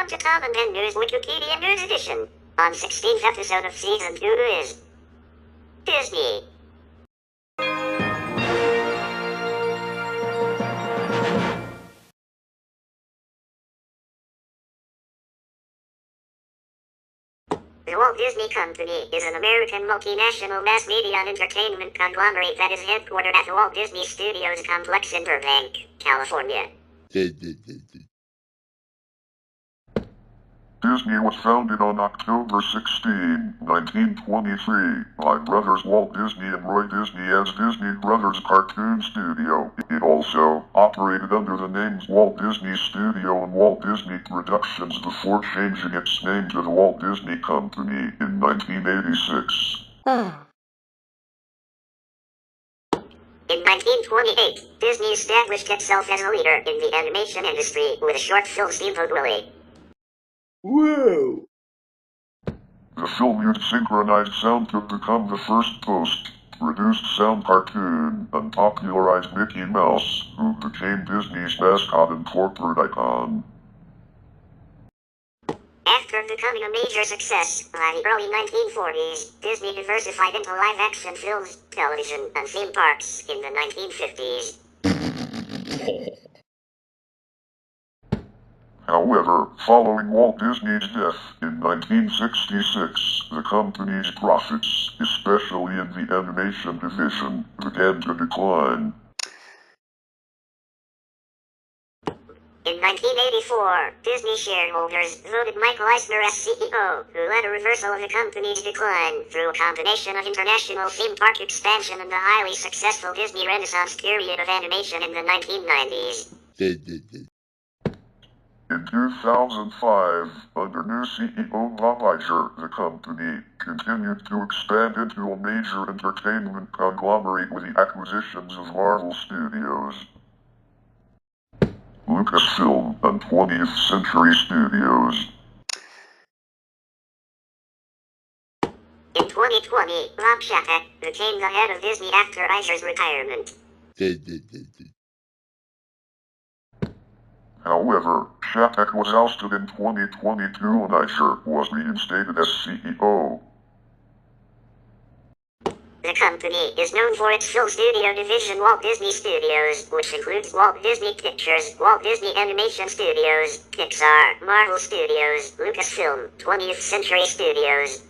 Welcome to TaBNWNE's Wikipedia News Edition. On 16th episode of Season 2 is Disney. The Walt Disney Company is an American multinational mass media and entertainment conglomerate that is headquartered at the Walt Disney Studios complex in Burbank, California. Disney was founded on October 16, 1923, by brothers Walt Disney and Roy Disney as Disney Brothers Cartoon Studio. It also operated under the names Walt Disney Studio and Walt Disney Productions before changing its name to the Walt Disney Company in 1986. In 1928, Disney established itself as a leader in the animation industry with a short film Steamboat Willie. Whoa! The film used synchronized sound to become the first post-produced sound cartoon and popularized Mickey Mouse, who became Disney's mascot and corporate icon. After becoming a major success by the early 1940s, Disney diversified into live-action films, television, and theme parks in the 1950s. However, following Walt Disney's death in 1966, the company's profits, especially in the animation division, began to decline. In 1984, Disney shareholders voted Michael Eisner as CEO, who led a reversal of the company's decline through a combination of international theme park expansion and the highly successful Disney Renaissance period of animation in the 1990s. In 2005, under new CEO Bob Iger, the company continued to expand into a major entertainment conglomerate with the acquisitions of Marvel Studios, Lucasfilm, and 20th Century Studios. In 2020, Rob Shattuck became the head of Disney after Iger's retirement. However, Shattuck was ousted in 2022 and Iger was reinstated as CEO. The company is known for its film studio division Walt Disney Studios, which includes Walt Disney Pictures, Walt Disney Animation Studios, Pixar, Marvel Studios, Lucasfilm, 20th Century Studios,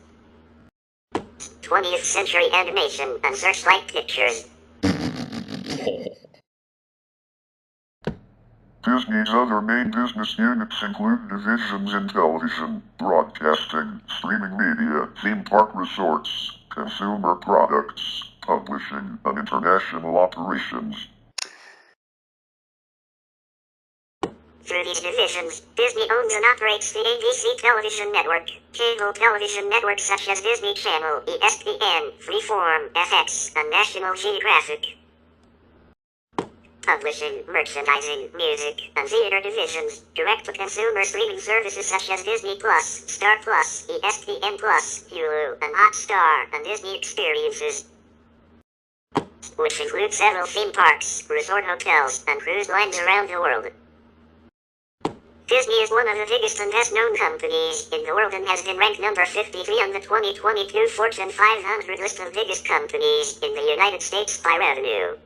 20th Century Animation, and Searchlight Pictures. Disney's other main business units include divisions in television, broadcasting, streaming media, theme park resorts, consumer products, publishing, and international operations. Through these divisions, Disney owns and operates the ABC television network, cable television networks such as Disney Channel, ESPN, Freeform, FX, and National Geographic. Publishing, merchandising, music, and theater divisions, direct-to-consumer streaming services such as Disney Plus, Star Plus, ESPN Plus, Hulu, and Hotstar, and Disney Experiences, which include several theme parks, resort hotels, and cruise lines around the world. Disney is one of the biggest and best-known companies in the world and has been ranked number 53 on the 2022 Fortune 500 list of biggest companies in the United States by revenue.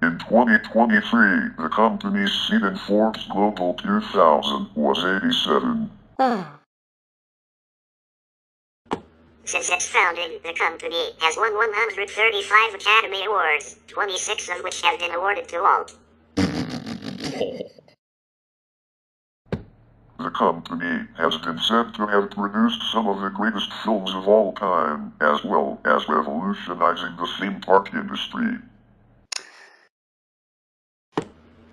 In 2023, the company's seat in Forbes Global 2000 was 87. Since its founding, the company has won 135 Academy Awards, 26 of which have been awarded to Walt. The company has been said to have produced some of the greatest films of all time, as well as revolutionizing the theme park industry.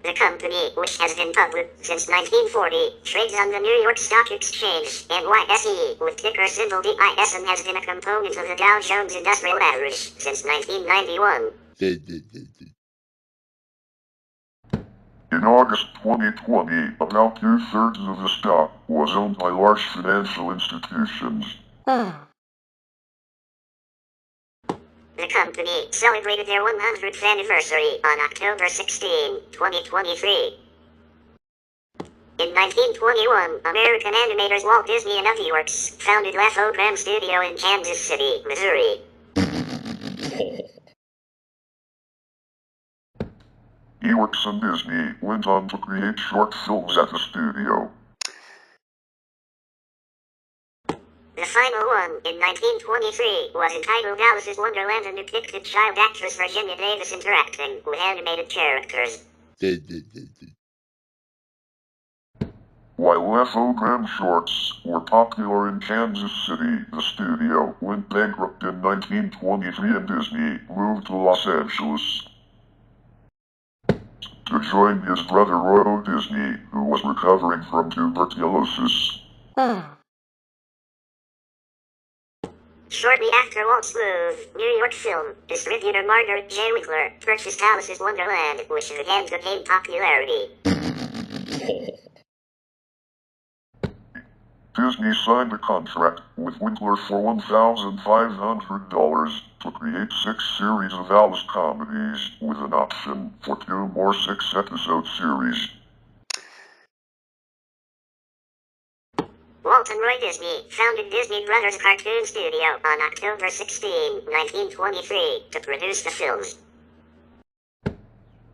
The company, which has been public since 1940, trades on the New York Stock Exchange, NYSE, with ticker symbol DIS and has been a component of the Dow Jones Industrial Average since 1991. In August 2020, about two-thirds of the stock was owned by large financial institutions. The company celebrated their 100th anniversary on October 16, 2023. In 1921, American animators Walt Disney and Iwerks founded TaBNWNE Studio in Kansas City, Missouri. Iwerks and Disney went on to create short films at the studio. The final one, in 1923, was entitled Alice's Wonderland and depicted child actress Virginia Davis interacting with animated characters. While TaBNWNE shorts were popular in Kansas City, the studio went bankrupt in 1923 and Disney moved to Los Angeles to join his brother Roy Disney, who was recovering from tuberculosis. Shortly after Walt's move, New York film distributor Margaret J. Winkler purchased Alice's Wonderland, which again gained popularity. Disney signed a contract with Winkler for $1,500 to create 6 series of Alice comedies, with an option for 2 more 6-episode series. Walt and Roy Disney founded Disney Brothers Cartoon Studio on October 16, 1923, to produce the films.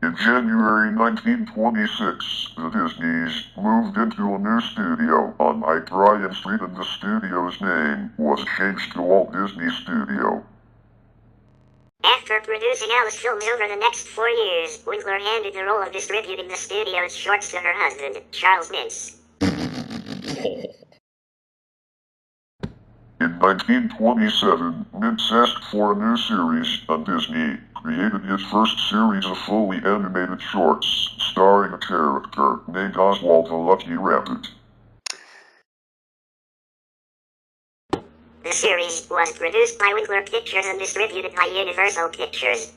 In January 1926, the Disneys moved into a new studio on Bryan Street and the studio's name was changed to Walt Disney Studio. After producing Alice films over the next 4 years, Winkler handed the role of distributing the studio's shorts to her husband, Charles Mintz. In 1927, Mintz asked for a new series, and Disney created his first series of fully animated shorts, starring a character named Oswald the Lucky Rabbit. The series was produced by Winkler Pictures and distributed by Universal Pictures.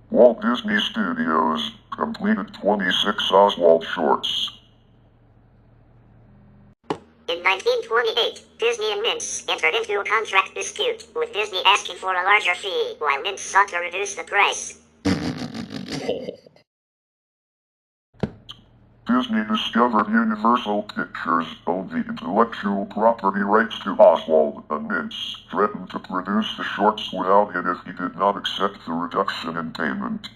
Walt Disney Studios completed 26 Oswald shorts. In 1928, Disney and Mintz entered into a contract dispute, with Disney asking for a larger fee, while Mintz sought to reduce the price. Disney discovered Universal Pictures owned the intellectual property rights to Oswald, and Mintz threatened to produce the shorts without it if he did not accept the reduction in payment.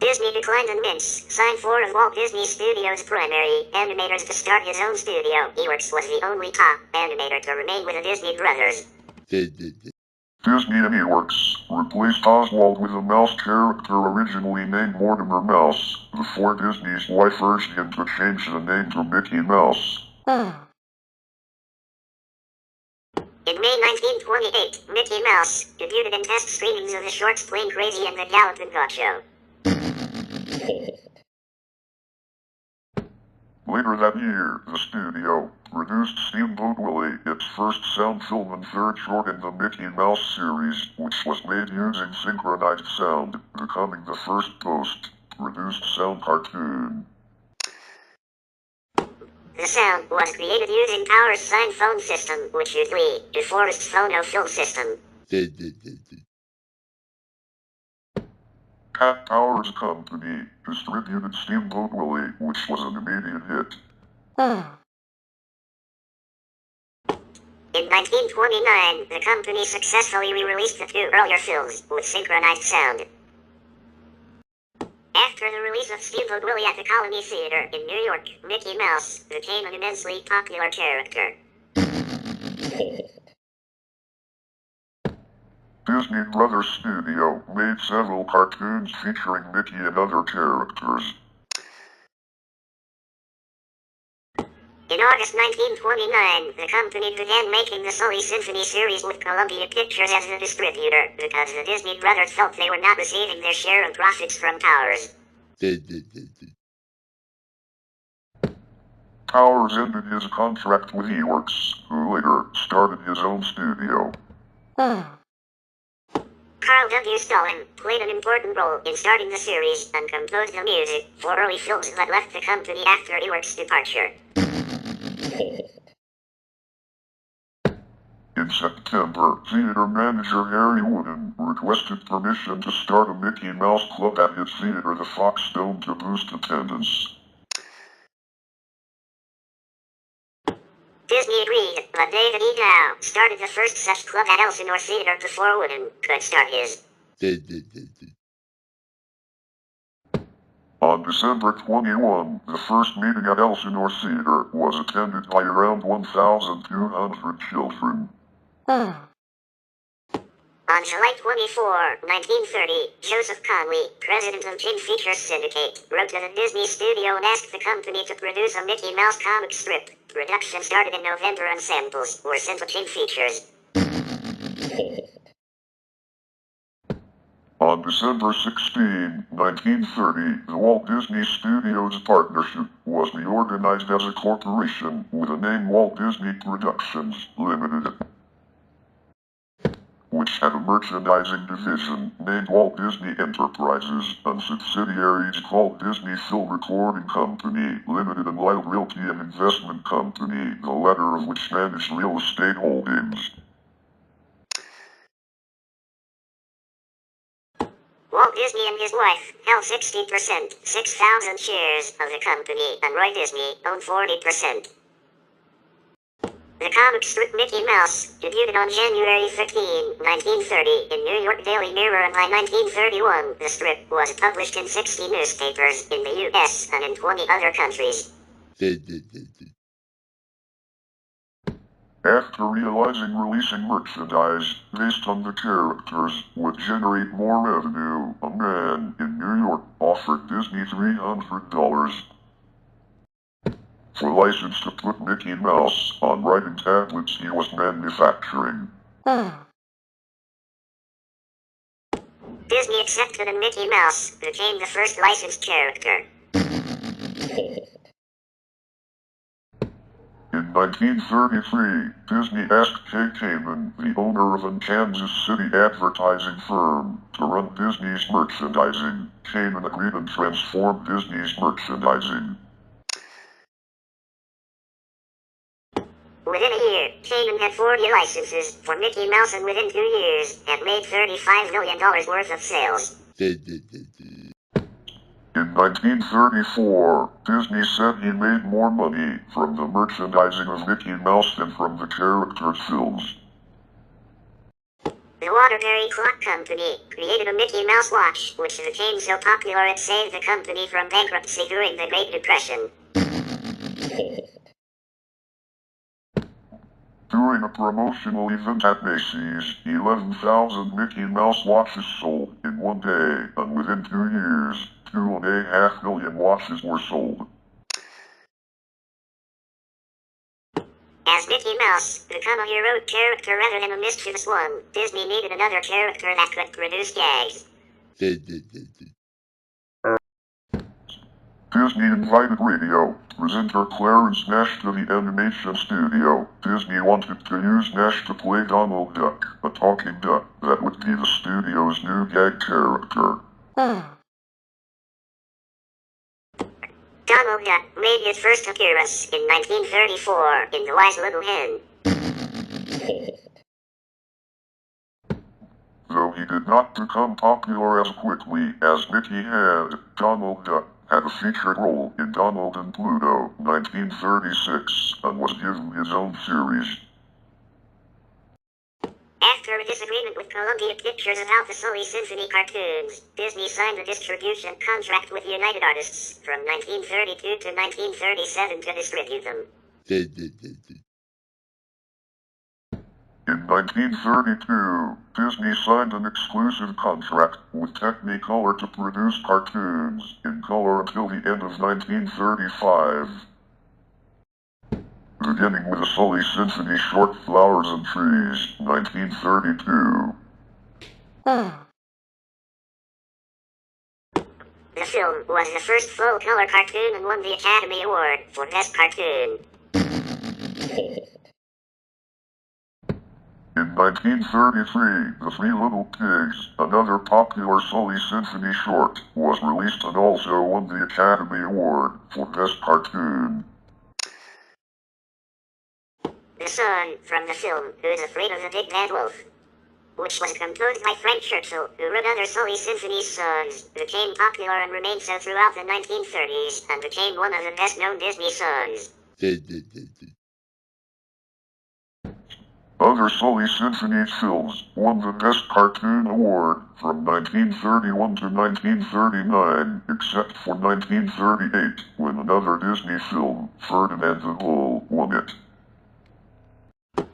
Disney declined and Mintz signed 4 of Walt Disney Studios' primary animators to start his own studio. Iwerks was the only top animator to remain with the Disney Brothers. Disney and Iwerks replaced Oswald with a mouse character originally named Mortimer Mouse before Disney's wife urged him to change the name to Mickey Mouse. In May 1928, Mickey Mouse debuted in test screenings of the shorts Plain Crazy and the Gallopin' Gaucho. Later that year, the studio produced Steamboat Willie, its first sound film and third short in the Mickey Mouse series, which was made using synchronized sound, becoming the first post-produced sound cartoon. The sound was created using Power's Sign phone system, which used Lee DeForest's phono film system. Pat Powers Company distributed Steamboat Willie, which was an immediate hit. In 1929, the company successfully re-released the 2 earlier films with synchronized sound. After the release of Steamboat Willie at the Colony Theater in New York, Mickey Mouse became an immensely popular character. Disney Brothers Studio made several cartoons featuring Mickey and other characters. In August 1929, the company began making the Sully Symphony series with Columbia Pictures as the distributor, because the Disney Brothers felt they were not receiving their share of profits from Powers. Powers ended his contract with Iwerks, who later started his own studio. Carl W. Stalling played an important role in starting the series and composed the music for early films that left the company after Iwerks' departure. In In September, theater manager Harry Wooden requested permission to start a Mickey Mouse Club at his theater, the Fox Dome, to boost attendance. Disney agreed, but David E. Dow started the first such club at Elsinore Theater before Wooden could start his. On December 21, the first meeting at Elsinore Theater was attended by around 1,200 children. On July 24, 1930, Joseph Conway, president of King Features Syndicate, wrote to the Disney studio and asked the company to produce a Mickey Mouse comic strip. Production started in November and samples were sent to King Features. On December 16, 1930, the Walt Disney Studios partnership was reorganized as a corporation with the name Walt Disney Productions Limited, which had a merchandising division named Walt Disney Enterprises and subsidiaries called Disney Film Recording Company Limited and Wild Realty and Investment Company, the latter of which managed real estate holdings. Walt Disney and his wife held 60%, 6,000 shares of the company, and Roy Disney owned 40%. The comic strip Mickey Mouse debuted on January 15, 1930 in New York Daily Mirror, and by 1931 the strip was published in 60 newspapers in the U.S. and in 20 other countries. After realizing releasing merchandise based on the characters would generate more revenue, a man in New York offered Disney $300 for license to put Mickey Mouse on writing tablets he was manufacturing. Disney accepted and Mickey Mouse became the first licensed character. In 1933, Disney asked Kay Kamen, the owner of a Kansas City advertising firm, to run Disney's merchandising. Kamen agreed and transformed Disney's merchandising. Within a year, Kamen had 40 licenses for Mickey Mouse, and within 2 years had made $35 million worth of sales. In 1934, Disney said he made more money from the merchandising of Mickey Mouse than from the character films. The Waterbury Clock Company created a Mickey Mouse watch, which became so popular it saved the company from bankruptcy during the Great Depression. During a promotional event at Macy's, 11,000 Mickey Mouse watches sold in one day, and within 2 years, 2.5 million watches were sold. As Mickey Mouse became a heroic character rather than a mischievous one, Disney needed another character that could produce gags. Disney invited radio presenter Clarence Nash to the animation studio. Disney wanted to use Nash to play Donald Duck, a talking duck that would be the studio's new gag character. Donald Duck made his first appearance in 1934 in The Wise Little Hen. Though he did not become popular as quickly as Mickey had, Donald Duck had a featured role in Donald and Pluto, 1936, and was given his own series. After a disagreement with Columbia Pictures about the Sully Symphony cartoons, Disney signed a distribution contract with United Artists from 1932 to 1937 to distribute them. In 1932, Disney signed an exclusive contract with Technicolor to produce cartoons in color until the end of 1935. Beginning with the Sully Symphony short Flowers and Trees, 1932. The film was the first full-color cartoon and won the Academy Award for Best Cartoon. In 1933, The Three Little Pigs, another popular Sully Symphony short, was released and also won the Academy Award for Best Cartoon. The the son from the film Who's Afraid of the Big Bad Wolf, which was composed by Frank Churchill, who wrote other Sully Symphony songs, became popular and remained so throughout the 1930s, and became one of the best-known Disney songs. Other Sully Symphony films won the Best Cartoon Award from 1931 to 1939, except for 1938, when another Disney film, Ferdinand the Bull, won it.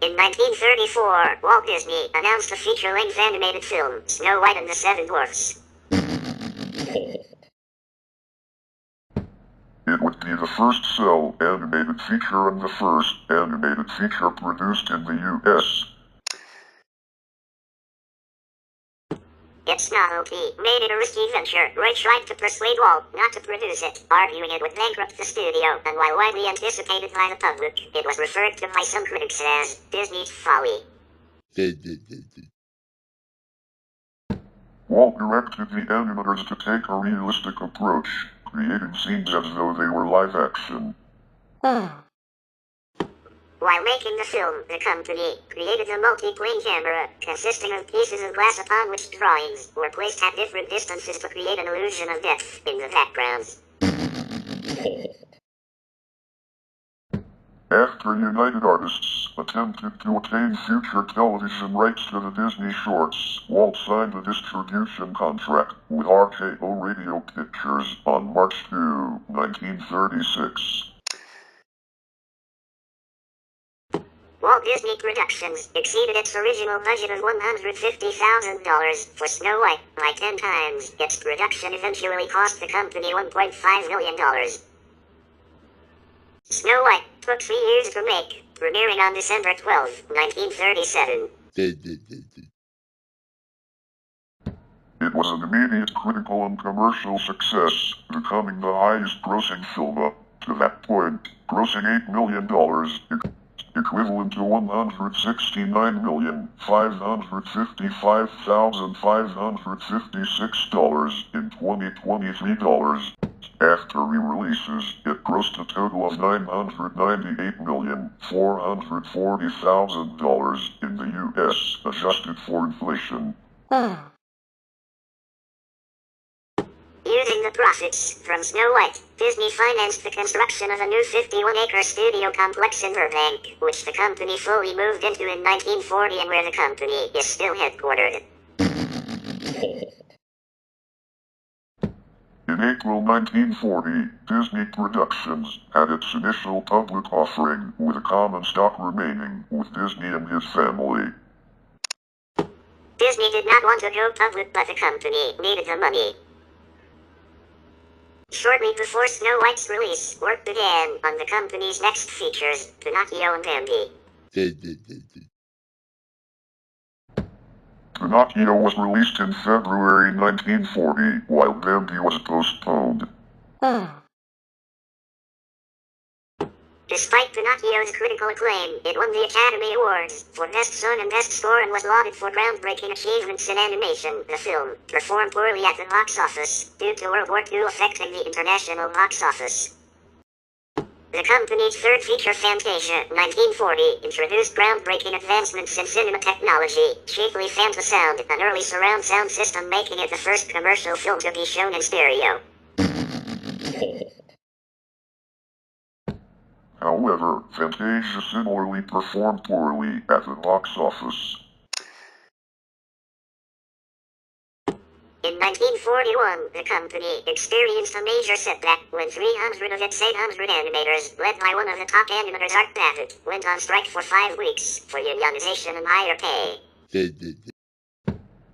In 1934, Walt Disney announced a feature-length animated film, Snow White and the Seven Dwarfs. It would be the first cel animated feature and the first animated feature produced in the U.S. Its novelty made it a risky venture. Roy tried to persuade Walt not to produce it, arguing it would bankrupt the studio, and while widely anticipated by the public, it was referred to by some critics as Disney's folly. Walt directed the animators to take a realistic approach, creating scenes as though they were live action. While making the film, the company created a multi-plane camera, consisting of pieces of glass upon which drawings were placed at different distances to create an illusion of depth in the backgrounds. After United Artists attempted to obtain future television rights to the Disney shorts, Walt signed a distribution contract with RKO Radio Pictures on March 2, 1936. Walt Disney Productions exceeded its original budget of $150,000 for Snow White by 10 times. Its production eventually cost the company $1.5 million. Snow White took 3 years to make, premiering on December 12, 1937. It was an immediate critical and commercial success, becoming the highest-grossing film up to that point, grossing $8 million, equivalent to $169,555,556 in 2023 dollars. After re-releases, it grossed a total of $998,440,000 in the U.S., adjusted for inflation. Using the profits from Snow White, Disney financed the construction of a new 51-acre studio complex in Burbank, which the company fully moved into in 1940 and where the company is still headquartered. In April 1940, Disney Productions had its initial public offering, with a common stock remaining with Disney and his family. Disney did not want to go public, but the company needed the money. Shortly before Snow White's release, work began on the company's next features, Pinocchio and Bambi. Pinocchio was released in February 1940, while Bambi was postponed. Despite Pinocchio's critical acclaim, it won the Academy Awards for Best Song and Best Score and was lauded for groundbreaking achievements in animation. The film performed poorly at the box office due to World War II affecting the international box office. The company's third feature, Fantasia, 1940, introduced groundbreaking advancements in cinema technology, chiefly Fantasound, an early surround sound system, making it the first commercial film to be shown in stereo. However, Fantasia similarly performed poorly at the box office. In 1941, the company experienced a major setback when 300 of its 800 animators, led by one of the top animators, Art Babbitt, went on strike for 5 weeks for unionization and higher pay.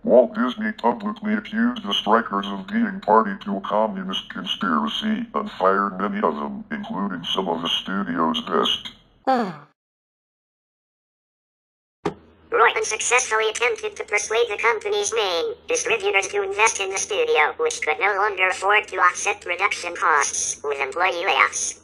Walt Disney publicly accused the strikers of being party to a communist conspiracy and fired many of them, including some of the studio's best. Roy unsuccessfully attempted to persuade the company's main distributors to invest in the studio, which could no longer afford to offset production costs with employee layoffs.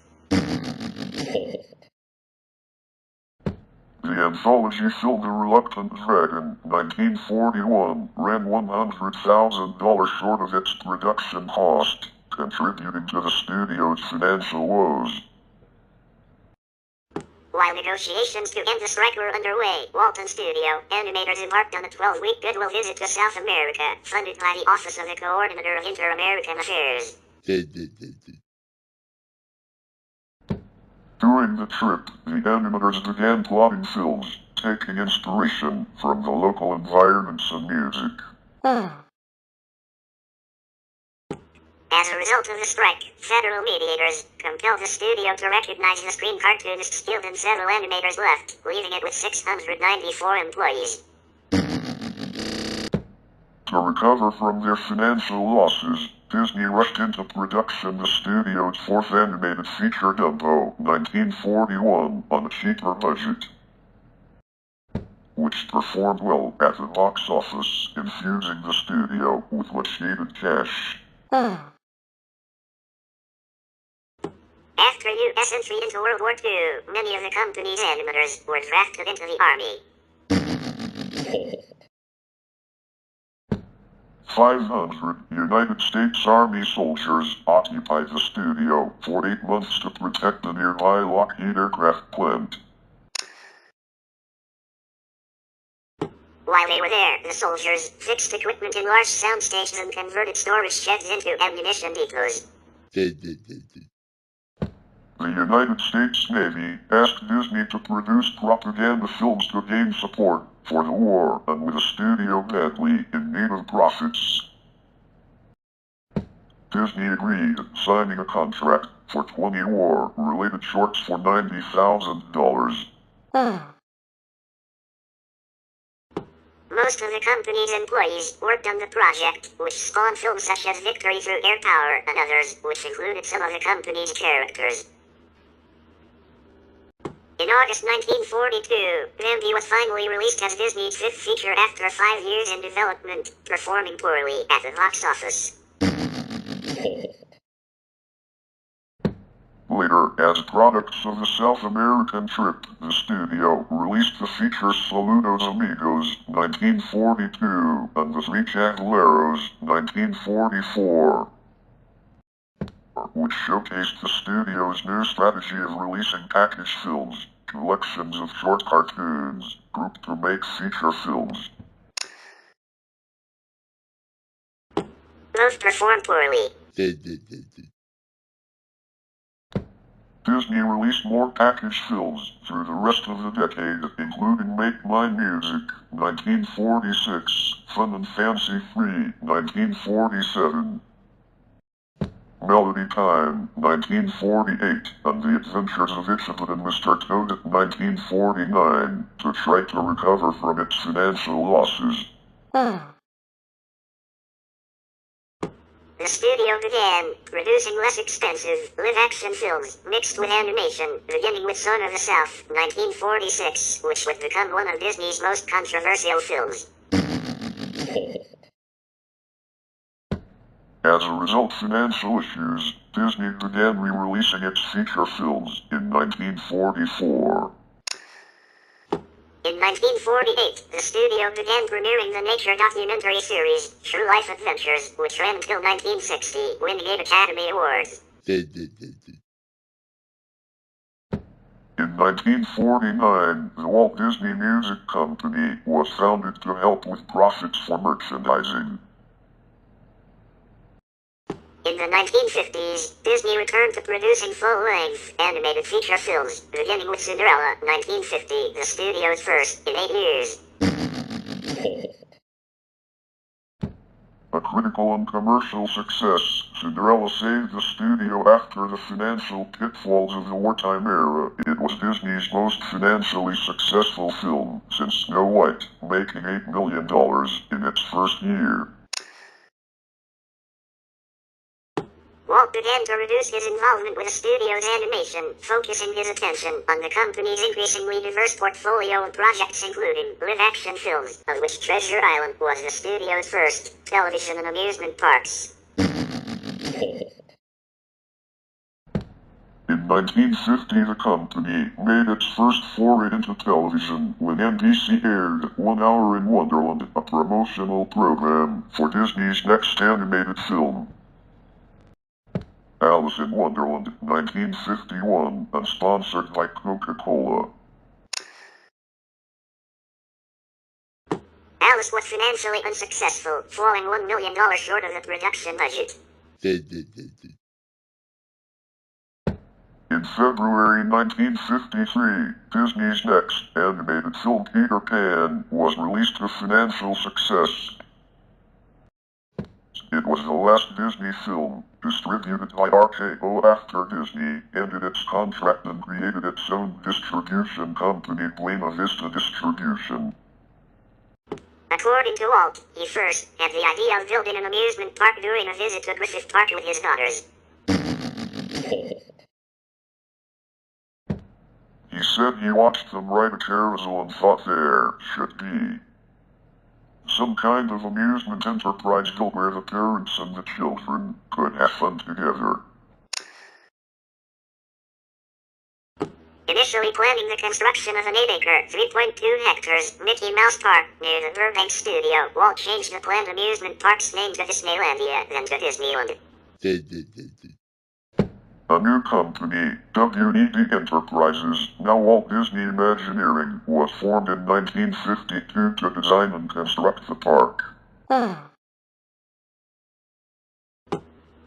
The anthology film The Reluctant Dragon, 1941, ran $100,000 short of its production cost, contributing to the studio's financial woes. While negotiations to end the strike were underway, Walton Studio animators embarked on a 12-week goodwill visit to South America, funded by the Office of the Coordinator of Inter-American Affairs. During the trip, the animators began plotting films, taking inspiration from the local environments and music. As a result of the strike, federal mediators compelled the studio to recognize the screen cartoonists guild and several animators left, leaving it with 694 employees. To recover from their financial losses, Disney rushed into production the studio's fourth animated feature Dumbo, 1941, on a cheaper budget, which performed well at the box office, infusing the studio with much needed cash. After U.S. entry into World War II, many of the company's animators were drafted into the Army. 500 United States Army soldiers occupied the studio for 8 months to protect the nearby Lockheed aircraft plant. While they were there, the soldiers fixed equipment in large sound stations and converted storage sheds into ammunition depots. The United States Navy asked Disney to produce propaganda films to gain support for the war, and with the studio badly in need of profits, Disney agreed, signing a contract for 20 war-related shorts for $90,000. Most of the company's employees worked on the project, which spawned films such as Victory Through Air Power and others, which included some of the company's characters. In August 1942, Bambi was finally released as Disney's fifth feature after 5 years in development, performing poorly at the box office. Later, as products of the South American trip, the studio released the features Saludos Amigos, 1942, and The Three Caballeros, 1944, which showcased the studio's new strategy of releasing package films, collections of short cartoons, grouped to make feature films. Both performed poorly. Disney released more package films through the rest of the decade, including Make Mine Music, 1946, Fun and Fancy Free, 1947, Melody Time, 1948, and The Adventures of Ichabod and Mr. Toad, 1949, to try to recover from its financial losses. The studio began producing less expensive, live-action films, mixed with animation, beginning with Son of the South, 1946, which would become one of Disney's most controversial films. As a result of financial issues, Disney began re-releasing its feature films in 1944. In 1948, the studio began premiering the nature documentary series, True Life Adventures, which ran until 1960, winning 8 Academy Awards. In 1949, the Walt Disney Music Company was founded to help with profits for merchandising. In the 1950s, Disney returned to producing full-length, animated feature films, beginning with Cinderella, 1950, the studio's first in 8 years. A critical and commercial success, Cinderella saved the studio after the financial pitfalls of the wartime era. It was Disney's most financially successful film since Snow White, making $8 million in its first year. Walt began to reduce his involvement with the studio's animation, focusing his attention on the company's increasingly diverse portfolio of projects including live-action films, of which Treasure Island was the studio's first, television and amusement parks. In 1950, the company made its first foray into television when NBC aired 1 Hour in Wonderland, a promotional program for Disney's next animated film. Alice in Wonderland, 1951, and sponsored by Coca-Cola. Alice was financially unsuccessful, falling $1 million short of the production budget. In February 1953, Disney's next animated film Peter Pan was released to financial success. It was the last Disney film distributed by RKO after Disney ended its contract and created its own distribution company, Buena Vista Distribution. According to Walt, he first had the idea of building an amusement park during a visit to Griffith Park with his daughters. He said he watched them ride a carousel and thought there should be some kind of amusement enterprise where the parents and the children could have fun together. Initially planning the construction of an 8-acre, 3.2 hectares, Mickey Mouse Park near the Burbank studio, Walt changed the planned amusement park's name to Disneylandia, then to Disneyland. A new company, TaBNWNE Enterprises, now Walt Disney Imagineering, was formed in 1952 to design and construct the park.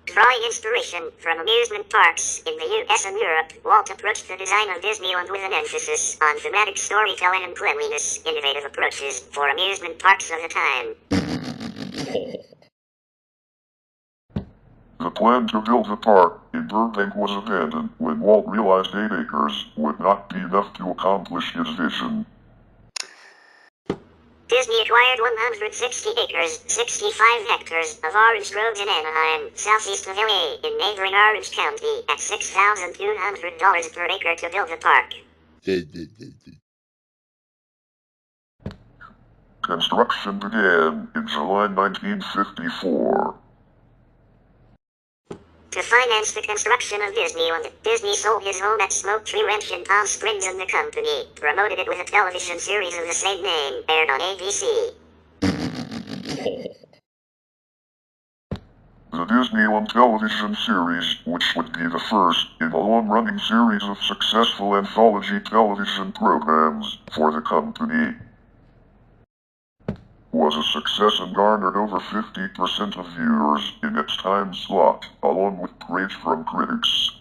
Drawing inspiration from amusement parks in the US and Europe, Walt approached the design of Disneyland with an emphasis on thematic storytelling and cleanliness, innovative approaches for amusement parks of the time. The plan to build the park in Burbank was abandoned when Walt realized 8 acres would not be enough to accomplish his vision. Disney acquired 160 acres, 65 hectares of orange groves in Anaheim, southeast of LA, in neighboring Orange County, at $6,200 per acre to build the park. Construction began in July 1954. To finance the construction of Disneyland, Disney sold his home at Smoke Tree Ranch in Palm Springs, and the company promoted it with a television series of the same name, aired on ABC. The Disneyland television series, which would be the first in a long-running series of successful anthology television programs for the company, was a success and garnered over 50% of viewers in its time slot, along with praise from critics.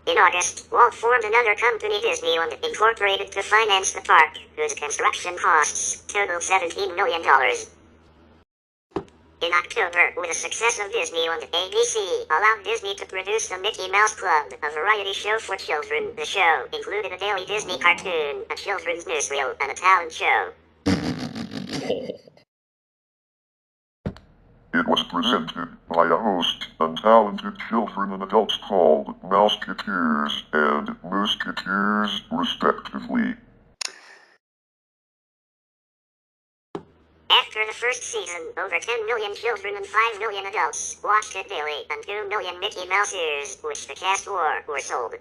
In August, Walt formed another company, Disneyland Incorporated, to finance the park, whose construction costs totaled $17 million. In October, with the success of Disneyland, ABC allowed Disney to produce the Mickey Mouse Club, a variety show for children. The show included a daily Disney cartoon, a children's newsreel, and a talent show. It was presented by a host of talented children and adults called Mouseketeers and Mooseketeers, respectively. After the first season, over 10 million children and 5 million adults watched it daily, and 2 million Mickey Mouse ears, which the cast wore, were sold.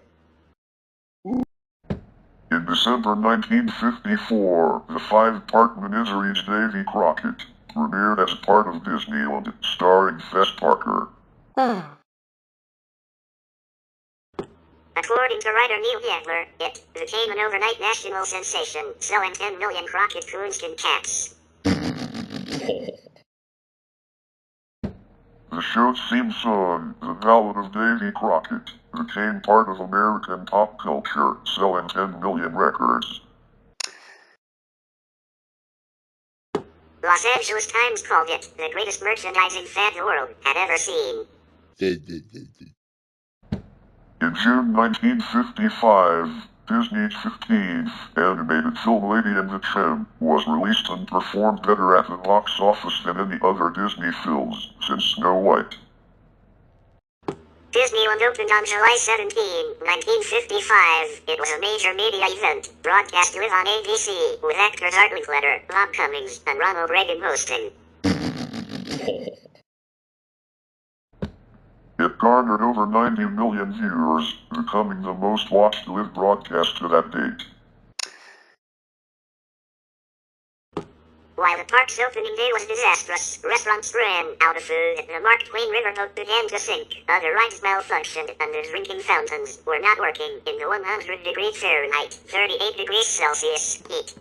In December 1954, the 5-part miniseries Davy Crockett premiered as part of Disneyland, starring Fess Parker. According to writer Neil Yagler, it became an overnight national sensation, selling 10 million Crockett coonskin caps. The show's theme song, The Ballad of Davy Crockett, became part of American pop culture, selling 10 million records. Los Angeles Times called it the greatest merchandising fad the world had ever seen. In June 1955, Disney's 15th animated film Lady and the Tramp was released and performed better at the box office than any other Disney films since Snow White. Disneyland opened on July 17, 1955. It was a major media event, broadcast live on ABC, with actors Art Linkletter, Bob Cummings, and Ronald Reagan hosting. It garnered over 90 million viewers, becoming the most watched live broadcast to that date. While the park's opening day was disastrous, restaurants ran out of food, the Mark Twain riverboat began to sink, other rides malfunctioned, and the drinking fountains were not working in the 100 degrees Fahrenheit, 38 degrees Celsius heat.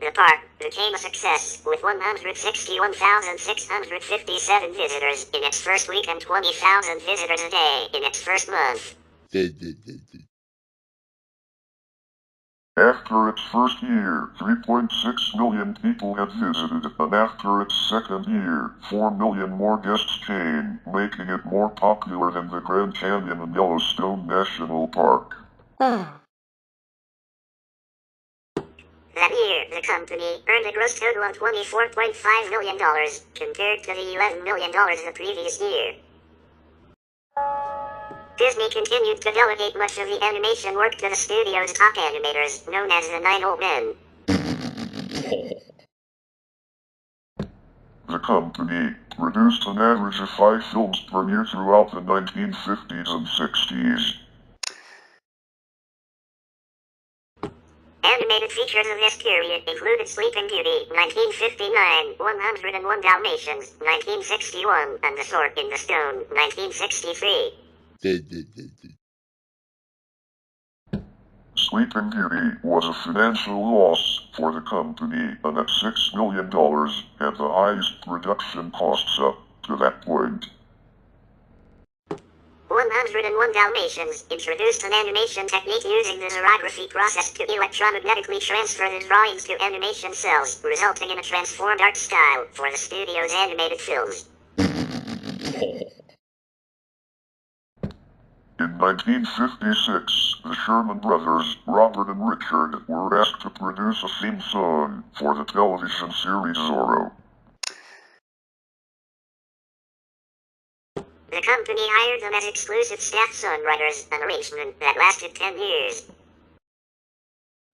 The park became a success, with 161,657 visitors in its first week and 20,000 visitors a day in its first month. After its first year, 3.6 million people had visited, and after its second year, 4 million more guests came, making it more popular than the Grand Canyon and Yellowstone National Park. That year, the company earned a gross total of $24.5 million, compared to the $11 million the previous year. Disney continued to delegate much of the animation work to the studio's top animators, known as the 9 Old Men. The company produced an average of 5 films per year throughout the 1950s and 60s. Animated features of this period included Sleeping Beauty, 1959, 101 Dalmatians, 1961, and The Sword in the Stone, 1963. Sleeping Beauty was a financial loss for the company, and at $6 million had the highest production costs up to that point. 101 Dalmatians introduced an animation technique using the xerography process to electromagnetically transfer the drawings to animation cells, resulting in a transformed art style for the studio's animated films. In 1956, the Sherman brothers, Robert and Richard, were asked to produce a theme song for the television series Zorro. The company hired them as exclusive staff songwriters, an arrangement that lasted 10 years.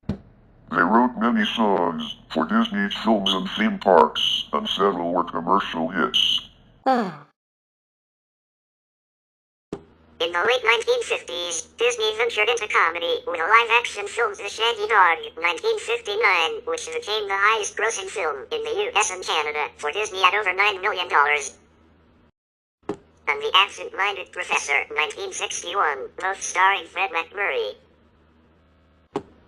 They wrote many songs for Disney's films and theme parks, and several were commercial hits. In the late 1950s, Disney ventured into comedy with a live-action film The Shaggy Dog, 1959, which became the highest-grossing film in the US and Canada for Disney at over $9 million. And The Absent-Minded Professor, 1961, both starring Fred MacMurray.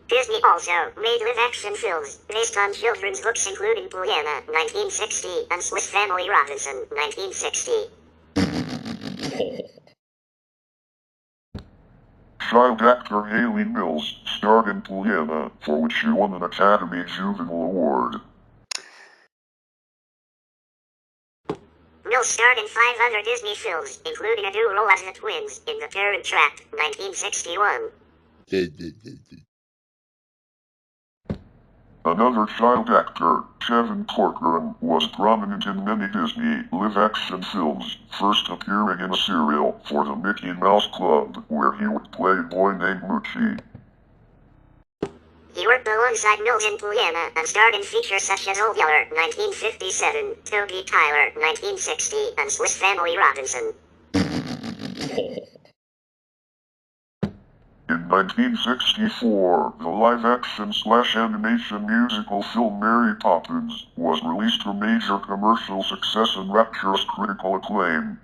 Disney also made live-action films based on children's books including Pollyanna, 1960, and Swiss Family Robinson, 1960. Child actor Haley Mills starred in Pollyanna, for which she won an Academy Juvenile Award. Mills starred in 5 other Disney films, including a dual role as the twins in The Parent Trap, 1961. Another child actor, Kevin Corcoran, was prominent in many Disney live-action films, first appearing in a serial for the Mickey Mouse Club, where he would play a boy named Moochie. He worked alongside Mills in Pollyanna and starred in features such as Old Yeller, 1957, Toby Tyler, 1960, and Swiss Family Robinson. In 1964, the live-action/animation musical film Mary Poppins was released to major commercial success and rapturous critical acclaim,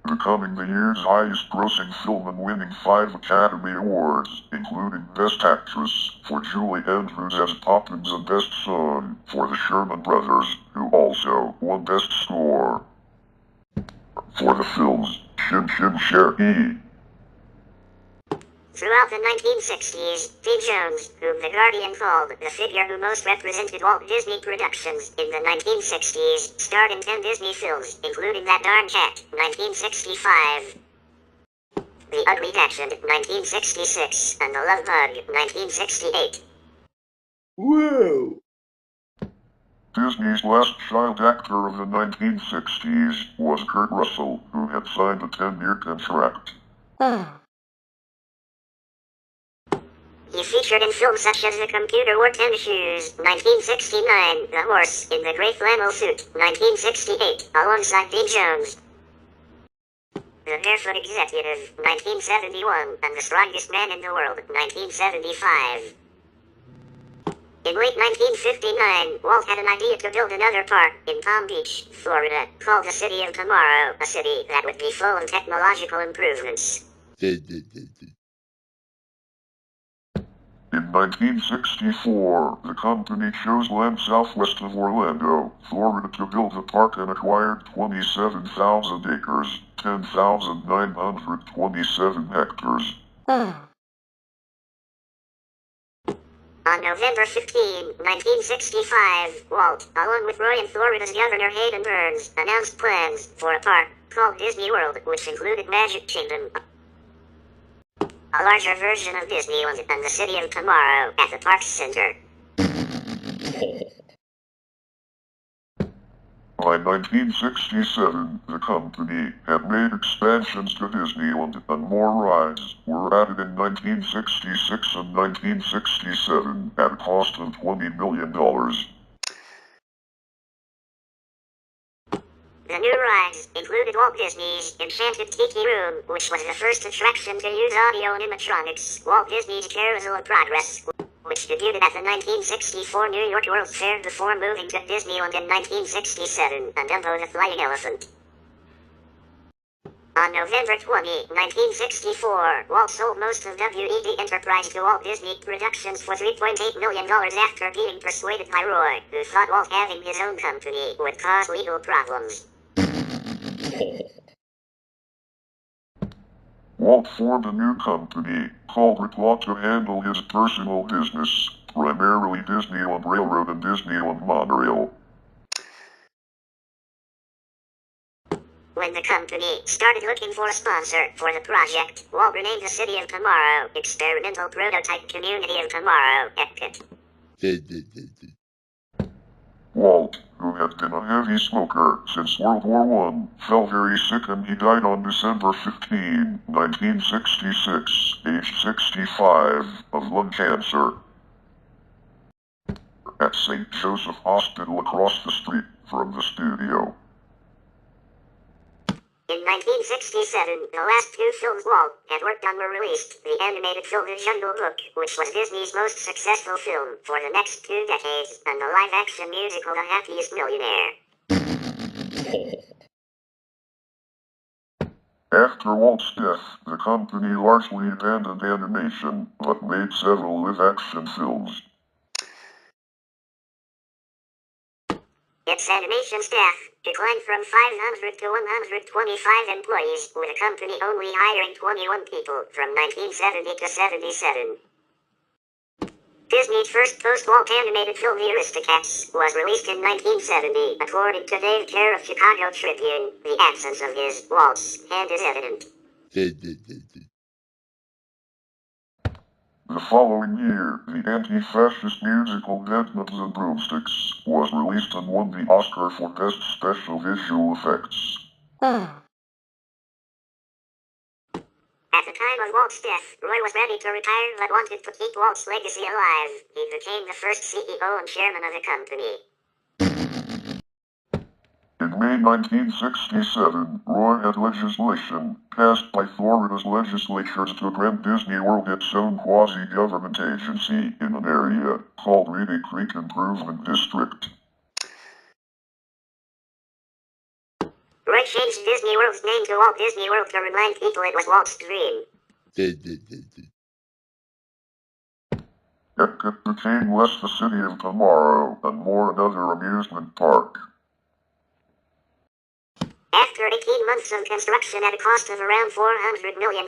becoming the year's highest-grossing film and winning 5 Academy Awards, including Best Actress for Julie Andrews as Poppins and Best Song for the Sherman Brothers, who also won Best Score for the films Shin Shin Cher-E. Throughout the 1960s, T. Jones, whom The Guardian called the figure who most represented Walt Disney Productions in the 1960s, starred in 10 Disney films, including That Darn Cat, 1965, The Ugly Dachshund, 1966, and The Love Bug, 1968. Whoa! Disney's last child actor of the 1960s was Kurt Russell, who had signed a 10-year contract. He featured in films such as The Computer Wore Tennis Shoes, 1969, The Horse in the Gray Flannel Suit, 1968, alongside Dean Jones, The Barefoot Executive, 1971, and The Strongest Man in the World, 1975. In late 1959, Walt had an idea to build another park in Palm Beach, Florida, called the City of Tomorrow, a city that would be full of technological improvements. In 1964, the company chose land southwest of Orlando, Florida to build the park and acquired 27,000 acres, 10,927 hectares. On November 15, 1965, Walt, along with Roy and Florida's Governor Hayden Burns, announced plans for a park called Disney World, which included Magic Kingdom, a larger version of Disneyland, and the City of Tomorrow at the Parks Center. By 1967, the company had made expansions to Disneyland, and more rides were added in 1966 and 1967 at a cost of $20 million. The new rides included Walt Disney's Enchanted Tiki Room, which was the first attraction to use audio animatronics, Walt Disney's Carousel of Progress, which debuted at the 1964 New York World's Fair before moving to Disneyland in 1967, and Dumbo the Flying Elephant. On November 20, 1964, Walt sold most of WED Enterprise to Walt Disney Productions for $3.8 million after being persuaded by Roy, who thought Walt having his own company would cause legal problems. Walt formed a new company called Reclaw to handle his personal business, primarily Disneyland Railroad and Disneyland Monorail. When the company started looking for a sponsor for the project, Walt renamed the City of Tomorrow Experimental Prototype Community of Tomorrow, EPCOT. Walt, who had been a heavy smoker since World War I, fell very sick and he died on December 15, 1966, aged 65, of lung cancer, at St. Joseph Hospital across the street from the studio. In 1967, the last two films Walt had worked on were released. The animated film The Jungle Book, which was Disney's most successful film for the next 2 decades, and the live-action musical The Happiest Millionaire. After Walt's death, the company largely abandoned animation, but made several live-action films. Its animation staff declined from 500 to 125 employees, with the company only hiring 21 people from 1970 to 77. Disney's first post-Walt animated film The Aristocats was released in 1970. According to Dave Kerr of Chicago Tribune, the absence of his, Walt's, hand is evident. The following year, the anti-fascist musical Bedknobs and Broomsticks was released and won the Oscar for Best Special Visual Effects. At the time of Walt's death, Roy was ready to retire but wanted to keep Walt's legacy alive. He became the first CEO and chairman of the company. In May 1967, Roy had legislation passed by Florida's legislatures to grant Disney World its own quasi-government agency in an area called Reedy Creek Improvement District. Roy changed Disney World's name to Walt Disney World to remind people it was Walt's dream. Epcot became less the City of Tomorrow and more another amusement park. After 18 months of construction at a cost of around $400 million,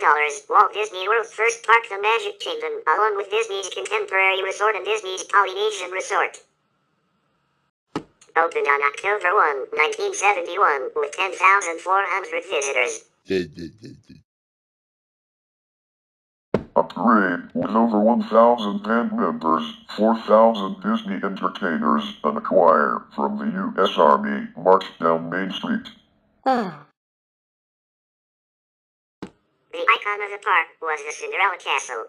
Walt Disney World's first park, the Magic Kingdom, along with Disney's Contemporary Resort and Disney's Polynesian Resort, opened on October 1, 1971, with 10,400 visitors. A parade with over 1,000 band members, 4,000 Disney entertainers, and a choir from the U.S. Army marched down Main Street. The icon of the park was the Cinderella Castle.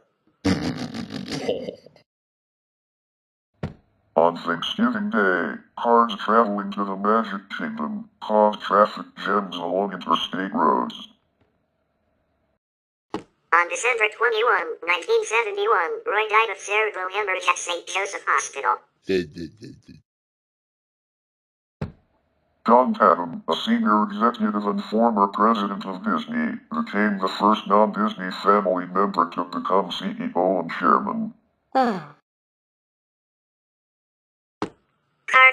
On Thanksgiving Day, cars traveling to the Magic Kingdom caused traffic jams along interstate roads. On On December 21, 1971, Roy died of cerebral hemorrhage at St. Joseph Hospital. John Tatum, a senior executive and former president of Disney, became the first non-Disney family member to become CEO and chairman. Card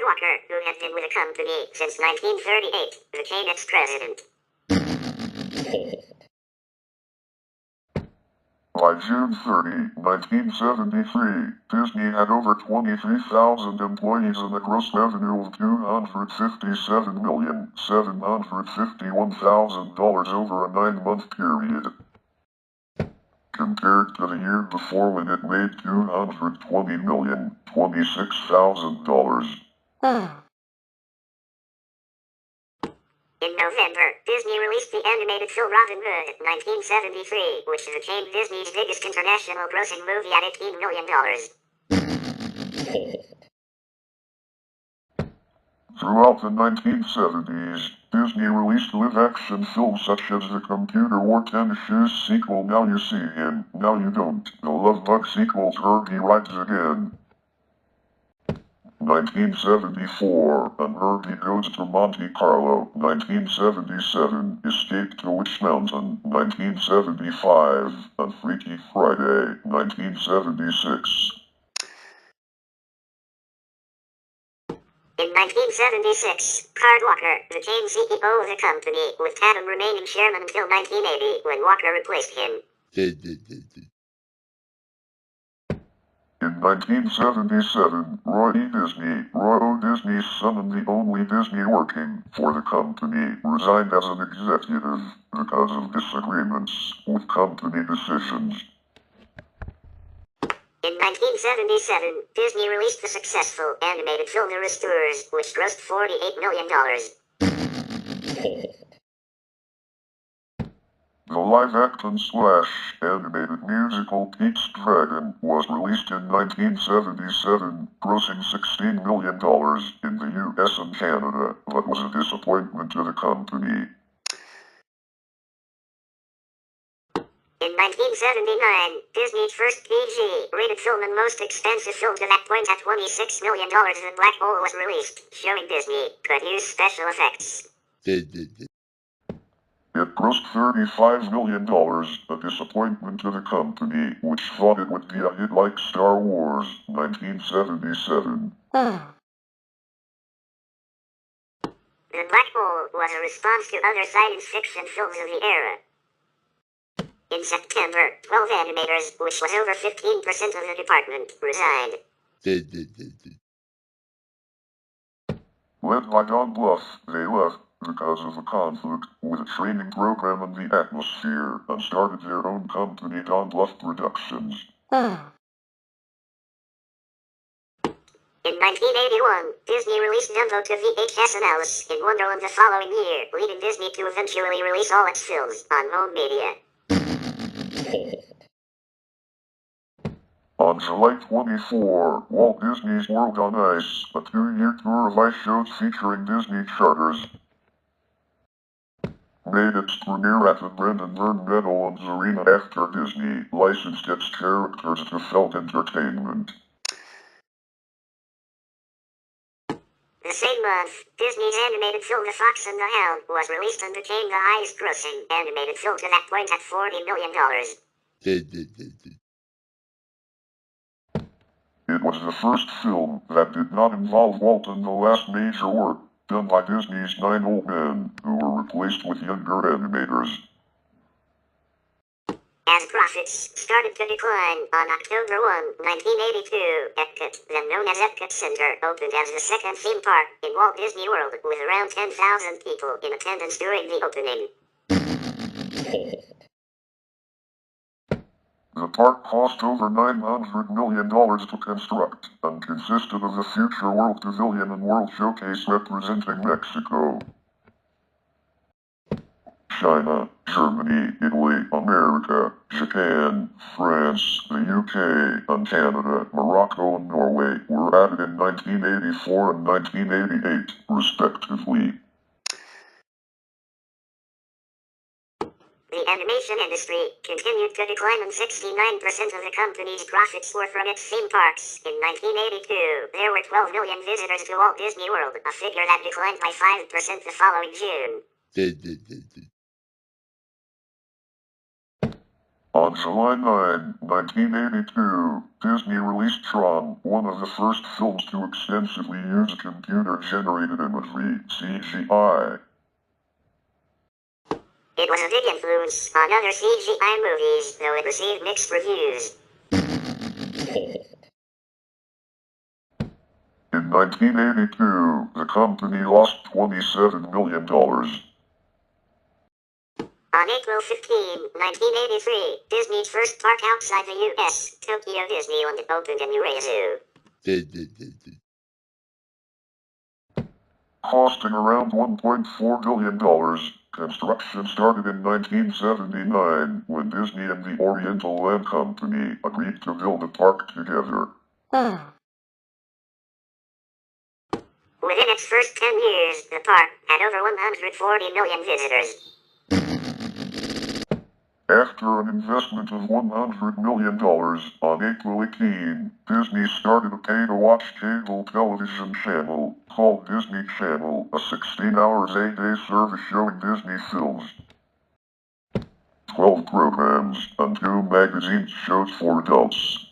Walker, who had been with the company since 1938, became its president. By June 30, 1973, Disney had over 23,000 employees and a gross revenue of $257,751,000 over a 9-month period. Compared to the year before when it made $220,026,000. In November, Disney released the animated film Robin Hood, 1973, which became Disney's biggest international grossing movie at $18 million. Throughout the 1970s, Disney released live-action films such as the Computer Wore Tennis Shoes sequel Now You See Him, Now You Don't, the Love Bug sequel Herbie Rides Again. 1974, and Herbie Goes to Monte Carlo. 1977, Escape to Witch Mountain. 1975, and Freaky Friday. 1976. In 1976, Card Walker became CEO of the company, with Tatum remaining chairman until 1980, when Walker replaced him. In 1977, Roy O. Disney's son and the only Disney working for the company, resigned as an executive because of disagreements with company decisions. In 1977, Disney released the successful animated film The Restorers, which grossed $48 million. The live-action /animated musical Pete's Dragon was released in 1977, grossing $16 million in the US and Canada, but was a disappointment to the company. In 1979, Disney's first PG-rated film and most expensive film to that point at $26 million, The Black Hole was released, showing Disney could use special effects. It grossed $35 million, a disappointment to the company, which thought it would be a hit like Star Wars, 1977. The Black Hole was a response to other science fiction films of the era. In September, 12 animators, which was over 15% of the department, resigned. Led by Don Bluth, they left because of a conflict with a training program and the atmosphere, and started their own company, Don Bluth Productions. In 1981, Disney released Dumbo to VHS and Alice in Wonderland the following year, leading Disney to eventually release all its films on home media. On July 24, Walt Disney's World on Ice, a 2-year tour of ice shows featuring Disney charters, made its premiere at the Brendan Byrne Meadowlands Arena after Disney licensed its characters to Felt Entertainment. The same month, Disney's animated film The Fox and the Hound was released and became the highest grossing animated film to that point at $40 million. It was the first film that did not involve Walt and the last major work done by Disney's 9 old men, who were replaced with younger animators. As profits started to decline, on October 1, 1982, Epcot, then known as Epcot Center, opened as the second theme park in Walt Disney World, with around 10,000 people in attendance during the opening. The park cost over $900 million to construct, and consisted of the Future World Pavilion and World Showcase representing Mexico, China, Germany, Italy, America, Japan, France, the UK, and Canada, Morocco and Norway were added in 1984 and 1988, respectively. The animation industry continued to decline and 69% of the company's profits were from its theme parks. In 1982, there were 12 million visitors to Walt Disney World, a figure that declined by 5% the following June. On July 9, 1982, Disney released Tron, one of the first films to extensively use computer-generated imagery, CGI. It was a big influence on other CGI movies, though it received mixed reviews. In 1982, the company lost $27 million. On April 15, 1983, Disney's first park outside the U.S., Tokyo Disneyland, opened in Urazu. Costing around $1.4 billion, construction started in 1979 when Disney and the Oriental Land Company agreed to build a park together. Within its first 10 years, the park had over 140 million visitors. After an investment of $100 million, on April 18, Disney started a pay-to-watch cable television channel called Disney Channel, a 16-hour a-day service showing Disney films, 12 programs, and 2 magazine shows for adults.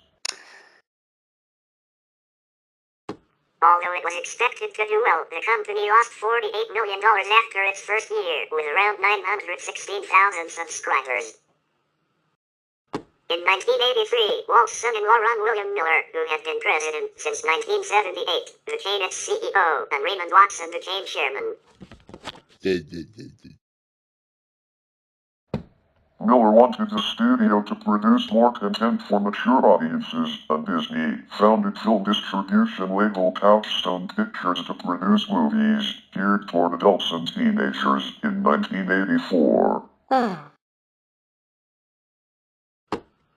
Although it was expected to do well, the company lost $48 million after its first year, with around 916,000 subscribers. In 1983, Walt's son-in-law Ron William Miller, who had been president since 1978, became its CEO, and Raymond Watson became chairman. Miller wanted the studio to produce more content for mature audiences, and Disney founded film distribution label Touchstone Pictures to produce movies geared toward adults and teenagers in 1984.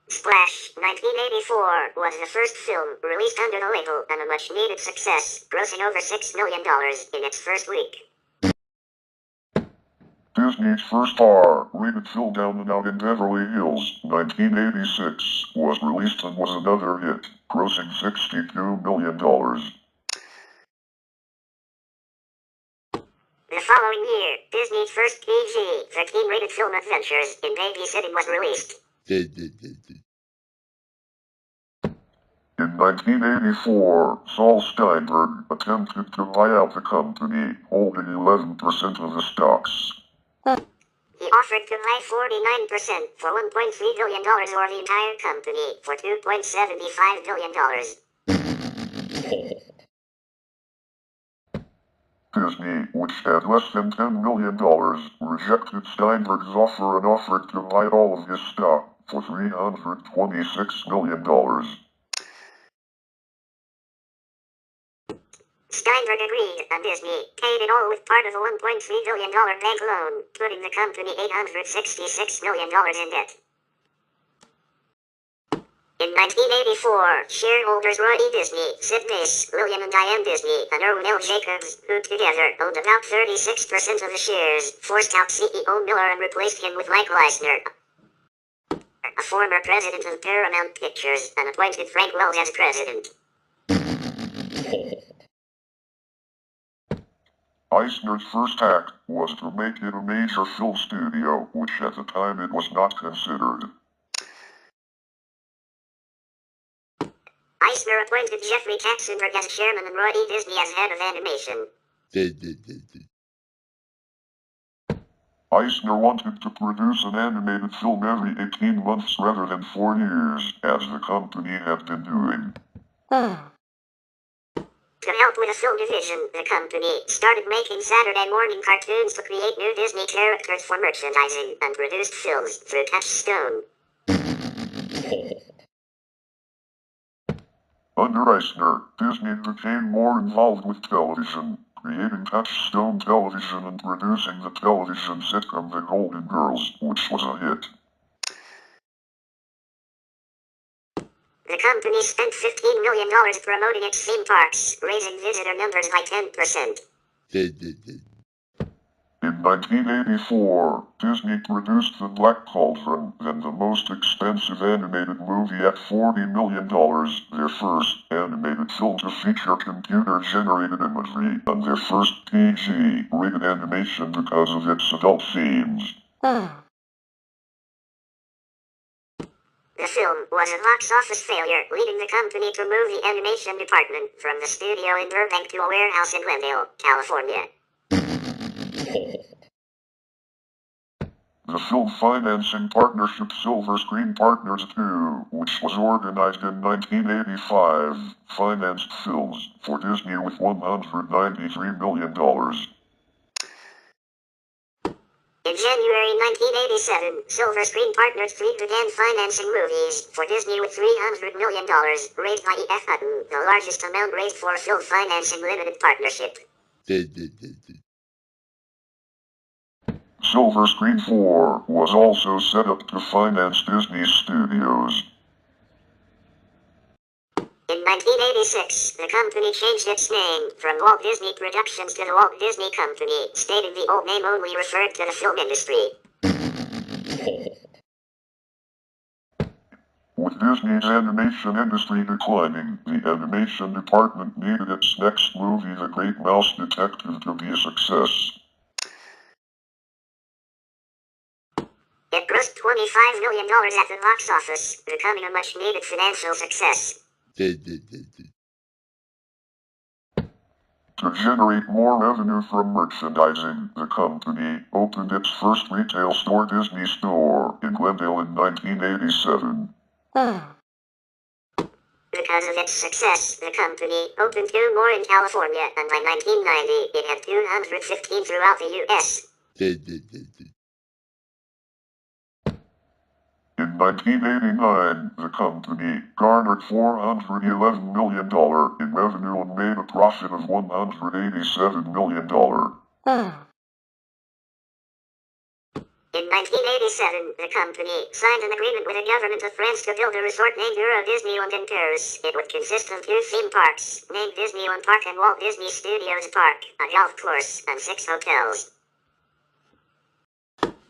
Splash 1984 was the first film released under the label and a much-needed success, grossing over $6 million in its first week. Disney's first R-rated film Down and Out in Beverly Hills, 1986, was released and was another hit, grossing $62 million. The following year, Disney's first PG-13 rated film Adventures in Babysitting was released. In 1984, Saul Steinberg attempted to buy out the company, holding 11% of the stocks. He offered to buy 49% for $1.3 billion or the entire company for $2.75 billion. Disney, which had less than $10 million, rejected Steinberg's offer and offered to buy all of his stock for $326 million. Steinberg agreed, and Disney paid it all with part of a $1.3 billion bank loan, putting the company $866 million in debt. In 1984, shareholders Roy E. Disney, Sid Mace, William and Diane Disney, and Irwin L. Jacobs, who together owned about 36% of the shares, forced out CEO Miller and replaced him with Michael Eisner, a former president of Paramount Pictures, and appointed Frank Wells as president. Eisner's first act was to make it a major film studio, which at the time it was not considered. Eisner appointed Jeffrey Katzenberg as chairman and Roy E. Disney as head of animation. Eisner wanted to produce an animated film every 18 months rather than 4 years, as the company had been doing. To help with the film division, the company started making Saturday morning cartoons to create new Disney characters for merchandising and produced films through Touchstone. Under Eisner, Disney became more involved with television, creating Touchstone Television and producing the television sitcom The Golden Girls, which was a hit. The company spent $15 million promoting its theme parks, raising visitor numbers by 10%. In 1984, Disney produced The Black Cauldron, then the most expensive animated movie at $40 million, their first animated film to feature computer-generated imagery, and their first PG-rated animation because of its adult themes. The film was a box office failure, leading the company to move the animation department from the studio in Burbank to a warehouse in Glendale, California. The film financing partnership Silver Screen Partners II, which was organized in 1985, financed films for Disney with $193 million. In January 1987, Silver Screen Partners III began financing movies for Disney with $300 million, raised by E.F. Hutton, the largest amount raised for a film financing limited partnership. Silver Screen 4 was also set up to finance Disney Studios. In 1986, the company changed its name from Walt Disney Productions to the Walt Disney Company, stating the old name only referred to the film industry. With Disney's animation industry declining, the animation department needed its next movie, The Great Mouse Detective, to be a success. It grossed $25 million at the box office, becoming a much-needed financial success. To generate more revenue from merchandising, the company opened its first retail store, Disney Store, in Glendale in 1987. Because of its success, the company opened 2 more in California, and by 1990, it had 215 throughout the U.S. In 1989, the company garnered $411 million in revenue and made a profit of $187 million. In 1987, the company signed an agreement with the government of France to build a resort named Euro Disneyland in Paris. It would consist of 2 theme parks, named Disneyland Park and Walt Disney Studios Park, a golf course, and 6 hotels.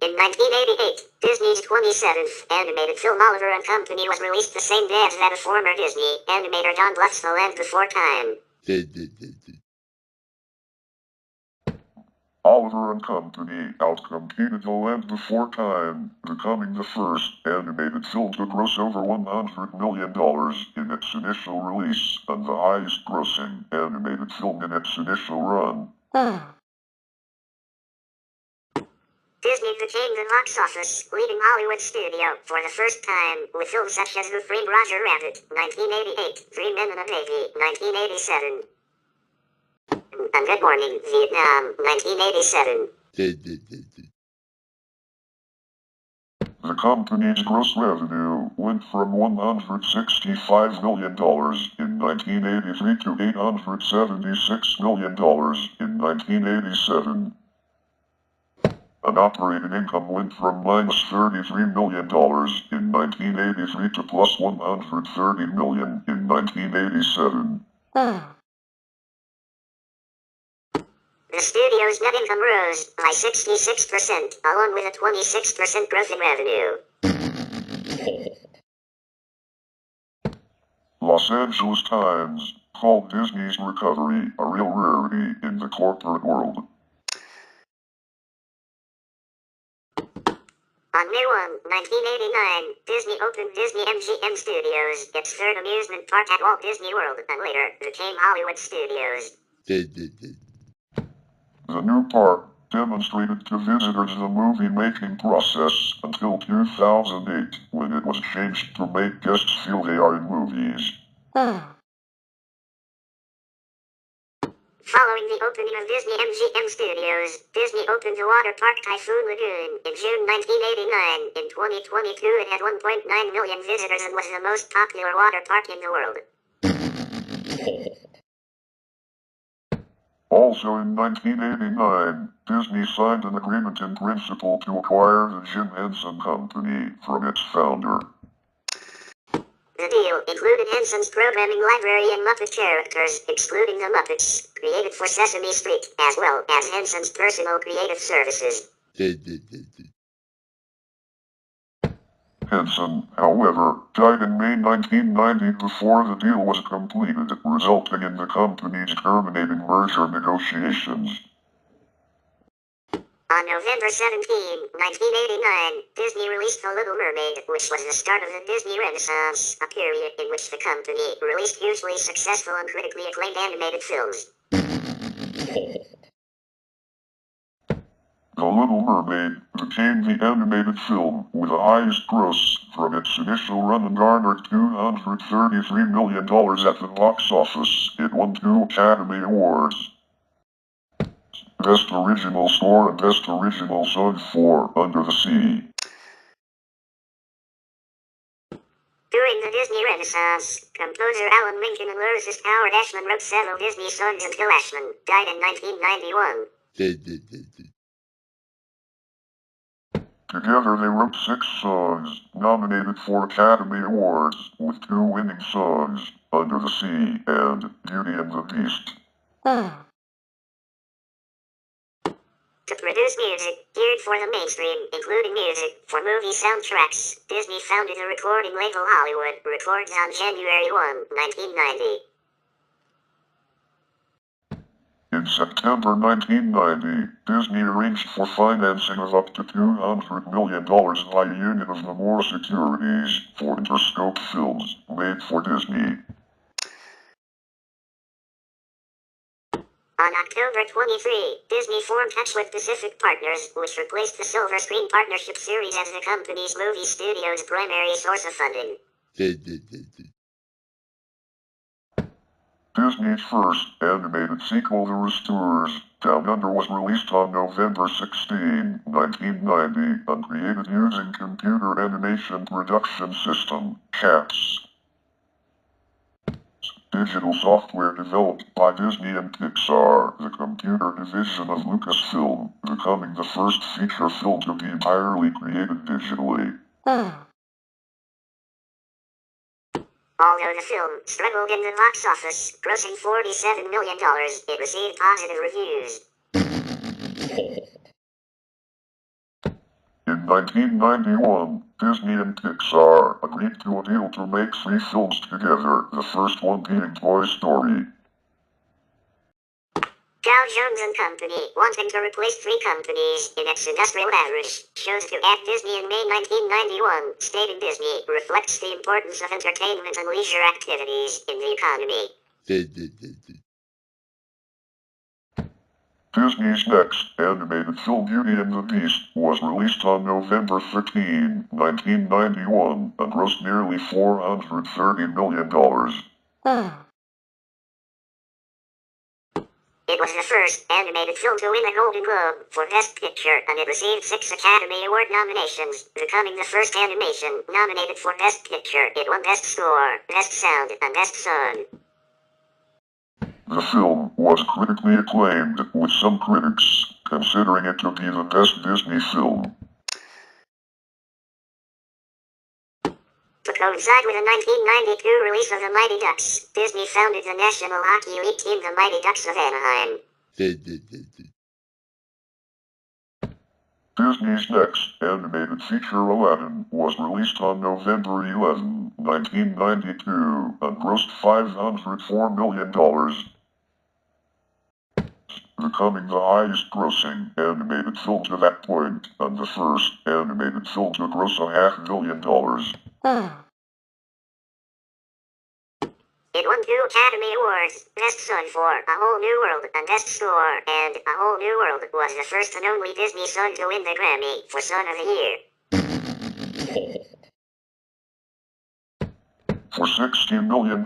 In 1988, Disney's 27th animated film Oliver and Company was released the same day as that of former Disney animator Don Bluth's The Land Before Time. Oliver and Company outcompeted The Land Before Time, becoming the first animated film to gross over $100 million in its initial release, and the highest-grossing animated film in its initial run. Disney became the box office leading Hollywood studio for the first time, with films such as Who Framed Roger Rabbit, 1988, 3 Men and a Baby, 1987, and Good Morning, Vietnam, 1987. The company's gross revenue went from $165 million in 1983 to $876 million in 1987. And operating income went from minus $33 million in 1983 to plus $130 million in 1987. The studio's net income rose by 66%, along with a 26% growth in revenue. Los Angeles Times called Disney's recovery a real rarity in the corporate world. On May 1, 1989, Disney opened Disney MGM Studios, its third amusement park at Walt Disney World, and later became Hollywood Studios. The new park demonstrated to visitors the movie-making process until 2008, when it was changed to make guests feel they are in movies. Following the opening of Disney MGM Studios, Disney opened the water park Typhoon Lagoon in June 1989. In 2022, it had 1.9 million visitors and was the most popular water park in the world. Also in 1989, Disney signed an agreement in principle to acquire the Jim Henson Company from its founder. The The deal included Henson's programming library and Muppet characters, excluding the Muppets, created for Sesame Street, as well as Henson's personal creative services. Henson, however, died in May 1990 before the deal was completed, resulting in the company's terminating merger negotiations. On November 17, 1989, Disney released The Little Mermaid, which was the start of the Disney Renaissance, a period in which the company released hugely successful and critically acclaimed animated films. The Little Mermaid became the animated film with the highest gross from its initial run and garnered $233 million at the box office. It won 2 Academy Awards: Best Original Score and Best Original Song for Under the Sea. During the Disney Renaissance, composer Alan Menken and lyricist Howard Ashman wrote several Disney songs until Ashman died in 1991. Together they wrote 6 songs, nominated for Academy Awards, with 2 winning songs, Under the Sea and Beauty and the Beast. To produce music geared for the mainstream, including music for movie soundtracks, Disney founded a recording label, Hollywood Records, on January 1, 1990. In September 1990, Disney arranged for financing of up to $200 million by a unit of Nomura Securities for Interscope films made for Disney. On October 23, Disney formed Touch with Pacific Partners, which replaced the Silver Screen Partnership series as the company's movie studio's primary source of funding. Disney's first animated sequel, The Restorers, Down Under, was released on November 16, 1990, and created using Computer Animation Production System, CAPS. Digital software developed by Disney and Pixar, the computer division of Lucasfilm, becoming the first feature film to be entirely created digitally. Although the film struggled in the box office, grossing $47 million, it received positive reviews. In 1991, Disney and Pixar agreed to a deal to make 3 films together, the first one being Toy Story. Dow Jones and Company, wanting to replace 3 companies in its industrial average, chose to add Disney in May 1991, stating Disney reflects the importance of entertainment and leisure activities in the economy. Disney's next animated film, Beauty and the Beast, was released on November 13, 1991, and grossed nearly $430 million. It was the first animated film to win a Golden Globe for Best Picture, and it received 6 Academy Award nominations, becoming the first animation nominated for Best Picture. It won Best Score, Best Sound, and Best Song. The film was critically acclaimed, with some critics considering it to be the best Disney film. To coincide with the 1992 release of The Mighty Ducks, Disney founded the National Hockey League team, the Mighty Ducks of Anaheim. Disney's next animated feature, Aladdin, was released on November 11, 1992, and grossed $504 million, becoming the highest grossing animated film to that point, and the first animated film to gross $500 million. It won 2 Academy Awards, Best Song for A Whole New World and Best Score, and A Whole New World was the first and only Disney song to win the Grammy for Song of the Year. For $60 million,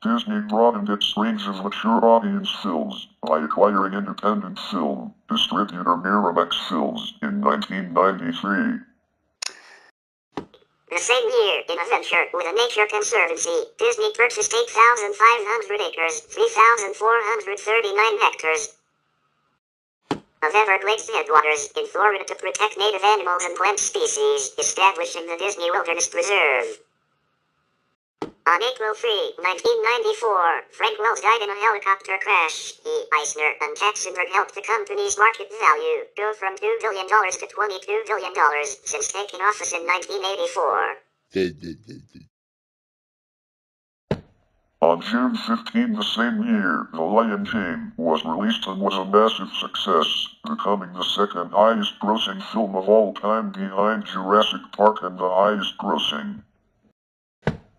Disney broadened its range of mature audience films by acquiring independent film distributor Miramax Films in 1993. The same year, in a venture with a nature conservancy, Disney purchased 8,500 acres, 3,439 hectares of Everglades headwaters in Florida to protect native animals and plant species, establishing the Disney Wilderness Preserve. On April 3, 1994, Frank Wells died in a helicopter crash. He, Eisner, and Katzenberg helped the company's market value go from $2 billion to $22 billion since taking office in 1984. On June 15 the same year, The Lion King was released and was a massive success, becoming the second highest grossing film of all time behind Jurassic Park and the highest grossing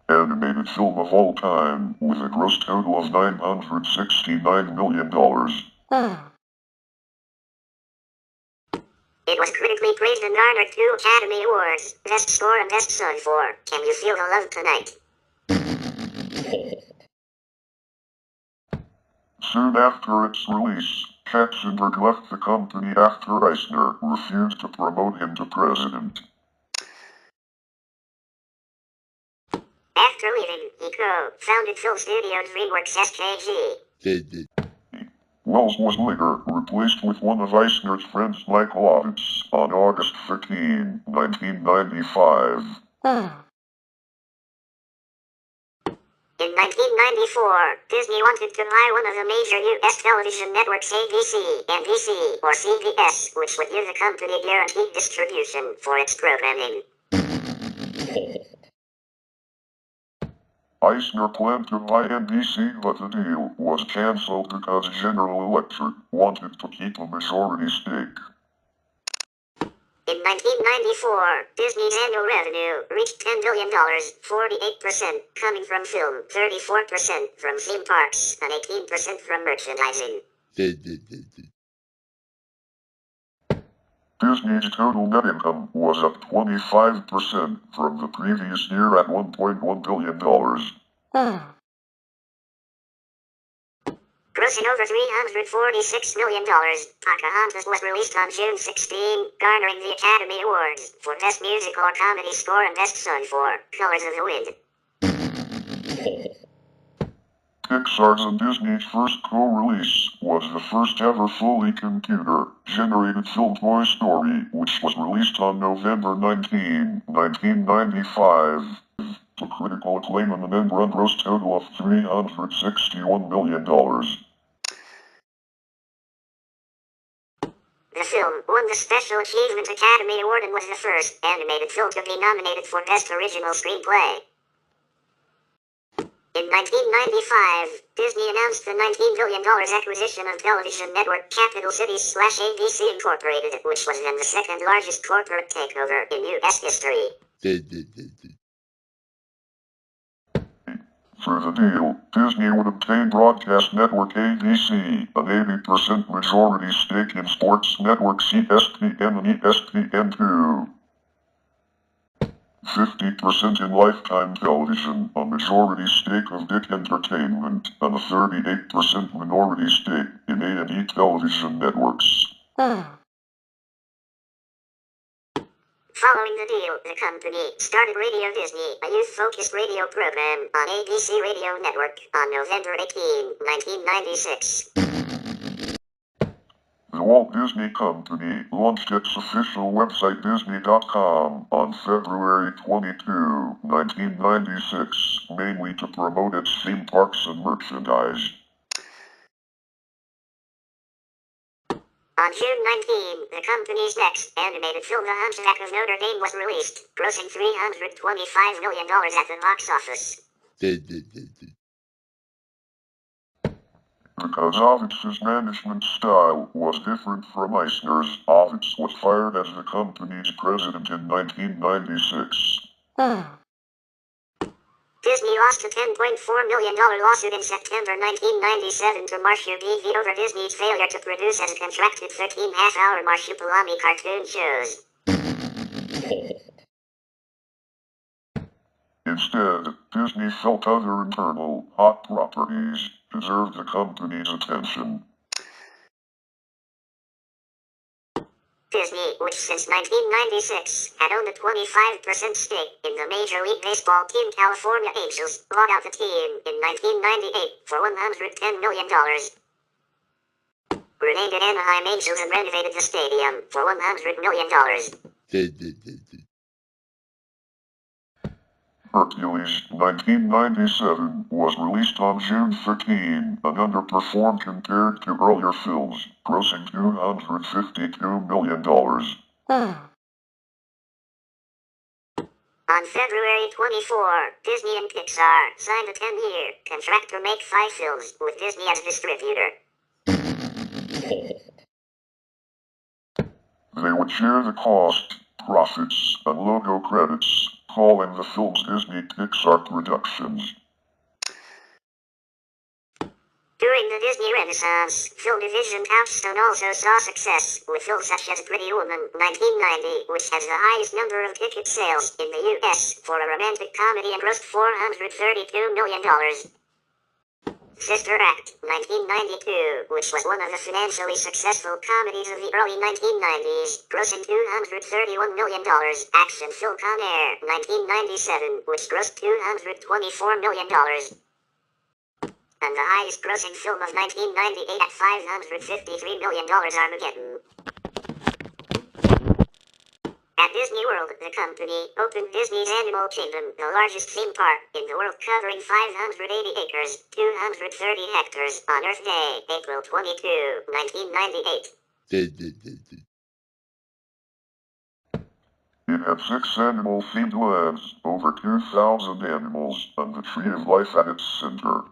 animated film of all time, with a gross total of $969 million. It was critically praised and garnered 2 Academy Awards, Best Score and Best Song for Can You Feel the Love Tonight? Soon after its release, Katzenberg left the company after Eisner refused to promote him to president. After leaving, he co-founded film studio DreamWorks SKG. Wells was later replaced with one of Eisner's friends, Michael Ovitz, on August 13, 1995. In 1994, Disney wanted to buy one of the major U.S. television networks ABC, NBC, or CBS, which would give the company guaranteed distribution for its programming. Eisner planned to buy NBC, but the deal was cancelled because General Electric wanted to keep a majority stake. In 1994, Disney's annual revenue reached $10 billion, 48% coming from film, 34% from theme parks, and 18% from merchandising. Disney's total net income was up 25% from the previous year at $1.1 billion. Grossing over $346 million, Pocahontas was released on June 16, garnering the Academy Awards for Best Musical or Comedy Score and Best Song for Colors of the Wind. Pixar's and Disney's first co-release was the first ever fully computer-generated film Toy Story, which was released on November 19, 1995, to critical acclaim and an end-run gross total of $361 million. The film won the Special Achievement Academy Award and was the first animated film to be nominated for Best Original Screenplay. In 1995, Disney announced the $19 billion acquisition of television network Capital Cities/ABC Incorporated, which was then the second largest corporate takeover in U.S. history. Through the deal, Disney would obtain broadcast network ABC, an 80% majority stake in sports network ESPN and ESPN2, 50% in Lifetime Television, a majority stake of Dick Entertainment, and a 38% minority stake in A&E Television Networks. Following the deal, the company started Radio Disney, a youth-focused radio program on ABC Radio Network, on November 18, 1996. The Walt Disney Company launched its official website Disney.com on February 22, 1996, mainly to promote its theme parks and merchandise. On June 19, the company's next animated film The Hunchback of Notre Dame was released, grossing $325 million at the box office. Because Ovitz's management style was different from Eisner's, Ovitz was fired as the company's president in 1996. Disney lost a $10.4 million lawsuit in September 1997 to Marsupilami over Disney's failure to produce as contracted 13 half-hour Marsupilami cartoon shows. Instead, Disney felt other internal, hot properties deserved the company's attention. Disney, which since 1996 had owned a 25% stake in the Major League Baseball team California Angels, bought out the team in 1998 for $110 million. Renamed it Anaheim Angels and renovated the stadium for $100 million. Hercules, 1997, was released on June 13 and underperformed compared to earlier films, grossing $252 million. On February 24, Disney and Pixar signed a 10-year contract to make 5 films with Disney as distributor. They would share the cost, profits, and logo credits, calling the films Disney Pixar Productions. During the Disney Renaissance, film division Touchstone also saw success with films such as Pretty Woman, 1990, which has the highest number of ticket sales in the U.S. for a romantic comedy and grossed $432 million. Sister Act, 1992, which was one of the financially successful comedies of the early 1990s, grossing $231 million. Action film Con Air, 1997, which grossed $224 million. And the highest grossing film of 1998 at $553 million, Armageddon. At Disney World, the company opened Disney's Animal Kingdom, the largest theme park in the world, covering 580 acres, 230 hectares, on Earth Day, April 22, 1998. It had 6 animal-themed lands, over 2,000 animals, and the Tree of Life at its center.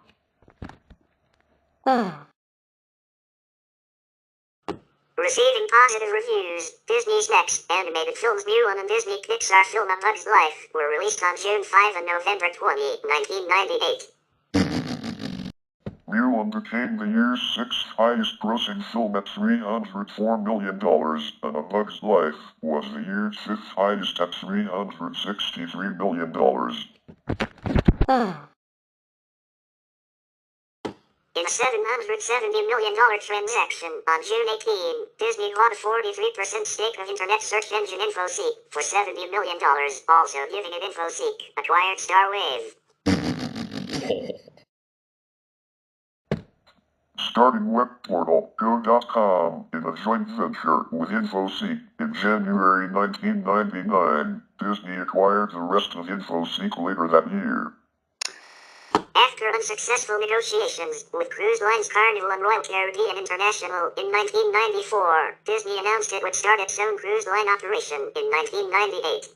Receiving positive reviews, Disney's next animated films Mulan and Disney Pixar film A Bug's Life were released on June 5 and November 20, 1998. Mulan became the year's 6th highest grossing film at $304 million, and A Bug's Life was the year's 5th highest at $363 million. In a $770 million transaction, on June 18, Disney bought a 43% stake of internet search engine InfoSeek for $70 million, also giving it InfoSeek, acquired Starwave. Starting web portal Go.com in a joint venture with InfoSeek in January 1999, Disney acquired the rest of InfoSeek later that year. After unsuccessful negotiations with cruise lines Carnival and Royal Caribbean International in 1994, Disney announced it would start its own cruise line operation in 1998.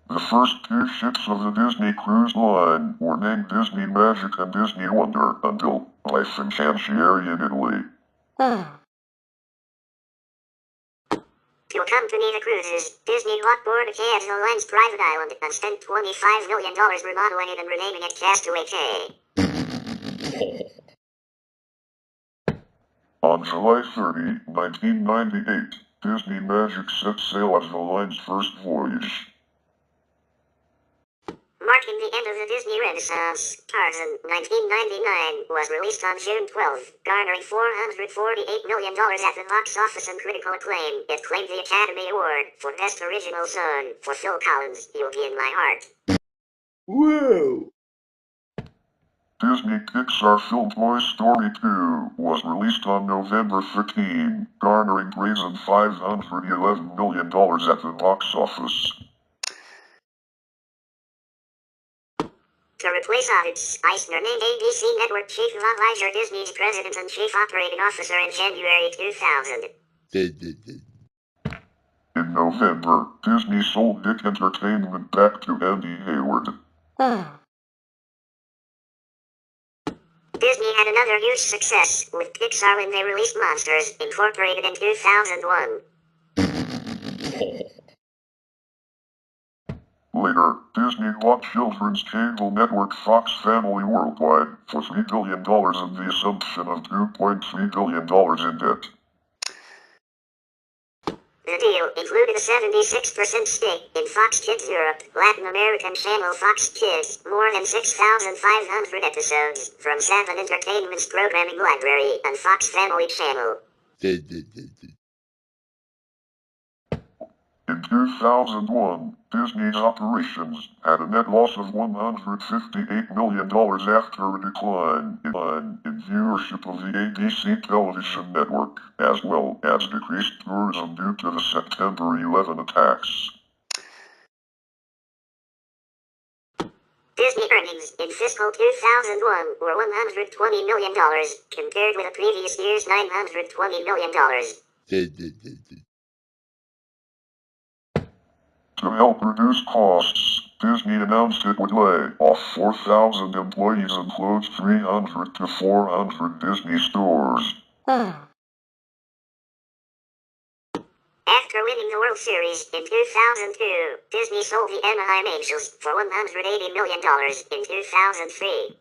The first 2 ships of the Disney Cruise Line were named Disney Magic and Disney Wonder and built by Fincantieri in Italy. To accompany the cruises, Disney bought Boracay as the line's private island and spent $25 million remodeling it and renaming it Castaway Cay. On July 30, 1998, Disney Magic set sail as the line's first voyage. Marking the end of the Disney Renaissance, Tarzan, 1999, was released on June 12, garnering $448 million at the box office and critical acclaim. It claimed the Academy Award for Best Original Song for Phil Collins' You'll Be in My Heart. Whoa! Disney Pixar film Toy Story 2 was released on November 13, garnering praise and $511 million at the box office. To replace Otis, Eisner named ABC Network Chief of Advisor Disney's President and Chief Operating Officer in January 2000. In November, Disney sold Dick Entertainment back to Andy Hayward. Disney had another huge success with Pixar when they released Monsters, Incorporated in 2001. Later, Disney bought children's cable network Fox Family Worldwide for $3 billion and the assumption of $2.3 billion in debt. The deal included a 76% stake in Fox Kids Europe, Latin American channel Fox Kids, more than 6,500 episodes from 7 Entertainment's programming library and Fox Family Channel. In 2001, Disney's operations had a net loss of $158 million after a decline in viewership of the ABC television network, as well as decreased tourism due to the September 11 attacks. Disney earnings in fiscal 2001 were $120 million, compared with the previous year's $920 million. To help reduce costs, Disney announced it would lay off 4,000 employees and close 300 to 400 Disney stores. After winning the World Series in 2002, Disney sold the Anaheim Angels for $180 million in 2003.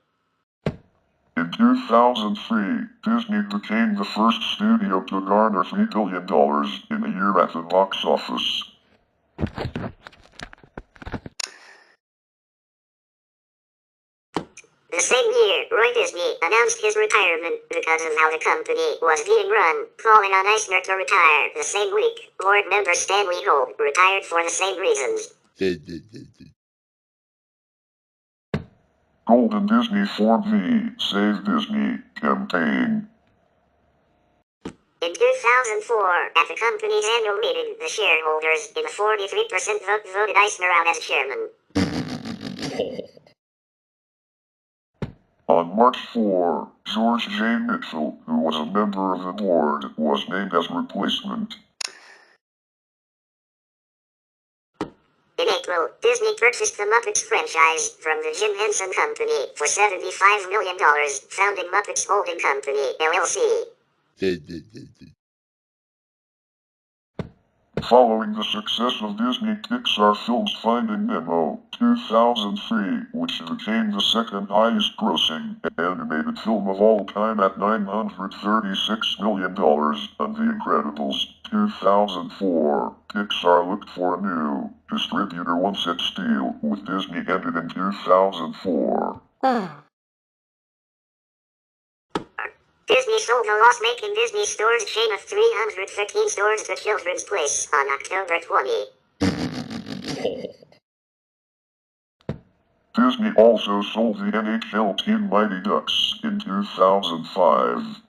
In 2003, Disney became the first studio to garner $3 billion in a year at the box office. The same year, Roy Disney announced his retirement because of how the company was being run, calling on Eisner to retire the same week. Board member Stanley Holt retired for the same reasons. Golden Disney formed the Save Disney campaign. In 2004, at the company's annual meeting, the shareholders, in a 43% vote, voted Eisner out as chairman. On March 4, George J. Mitchell, who was a member of the board, was named as replacement. In April, Disney purchased the Muppets franchise from the Jim Henson Company for $75 million, founding Muppets Holding Company, LLC. Following the success of Disney Pixar film's Finding Nemo, 2003, which became the second highest grossing animated film of all time at $936 million, and The Incredibles, 2004, Pixar looked for a new distributor once its deal with Disney ended in 2004. Disney sold the loss-making Disney Stores chain of 313 stores to Children's Place on October 20. Disney also sold the NHL team Mighty Ducks in 2005.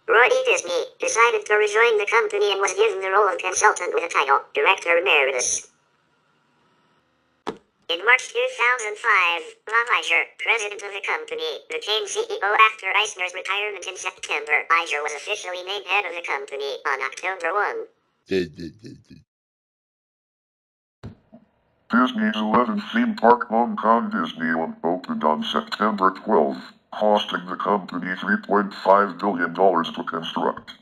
Roy E. Disney decided to rejoin the company and was given the role of consultant with the title Director Emeritus. In March 2005, Bob Iger, president of the company, became CEO after Eisner's retirement in September. Iger was officially named head of the company on October 1. Disney's 11th theme park, Hong Kong Disneyland, opened on September 12, costing the company $3.5 billion to construct.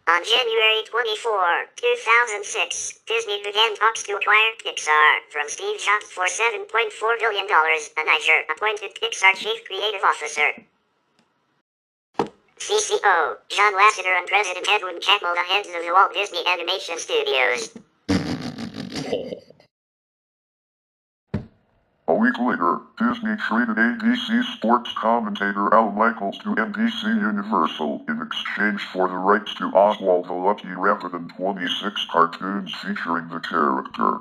On January 24, 2006, Disney began talks to acquire Pixar from Steve Jobs for $7.4 billion, and Iger appointed Pixar Chief Creative Officer. CCO, John Lasseter and President Edwin Catmull, the heads of the Walt Disney Animation Studios. A week later, Disney traded ABC sports commentator Al Michaels to NBC Universal in exchange for the rights to Oswald the Lucky Rabbit and 26 cartoons featuring the character.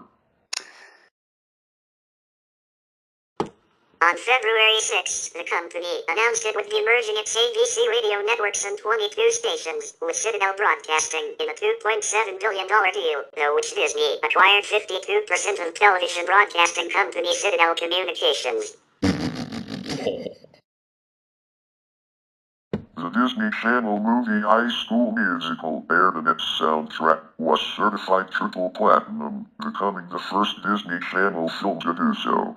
On February 6, the company announced it would be merging its ABC radio networks and 22 stations with Citadel Broadcasting in a $2.7 billion deal, though which Disney acquired 52% of television broadcasting company Citadel Communications. The Disney Channel movie High School Musical, aired and its soundtrack was certified triple platinum, becoming the first Disney Channel film to do so.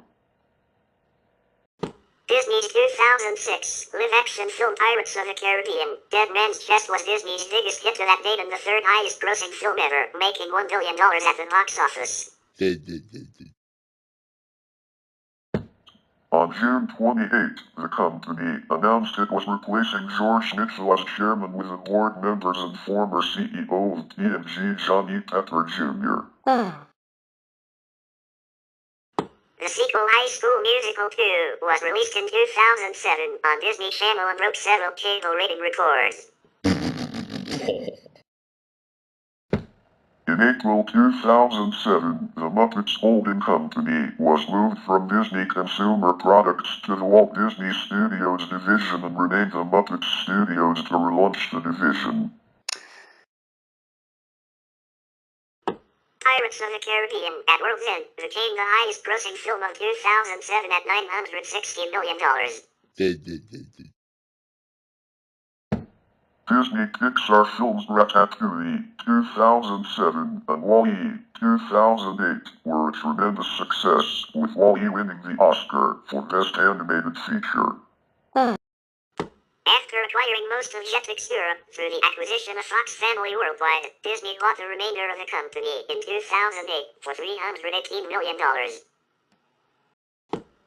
Disney's 2006 live-action film Pirates of the Caribbean, Dead Man's Chest was Disney's biggest hit to that date and the third highest grossing film ever, making $1 billion at the box office. On June 28, the company announced it was replacing George Mitchell as chairman with the board members and former CEO of P&G Johnny Pepper Jr. The sequel High School Musical 2 was released in 2007 on Disney Channel and broke several cable rating records. In April 2007, the Muppets Holding Company was moved from Disney Consumer Products to the Walt Disney Studios division and renamed the Muppets Studios to relaunch the division. Pirates of the Caribbean at World's End became the highest-grossing film of 2007 at $960 million. Disney Pixar films Ratatouille 2007 and WALL-E 2008 were a tremendous success, with WALL-E winning the Oscar for Best Animated Feature. After acquiring most of Jetix Europe through the acquisition of Fox Family Worldwide, Disney bought the remainder of the company in 2008 for $318 million.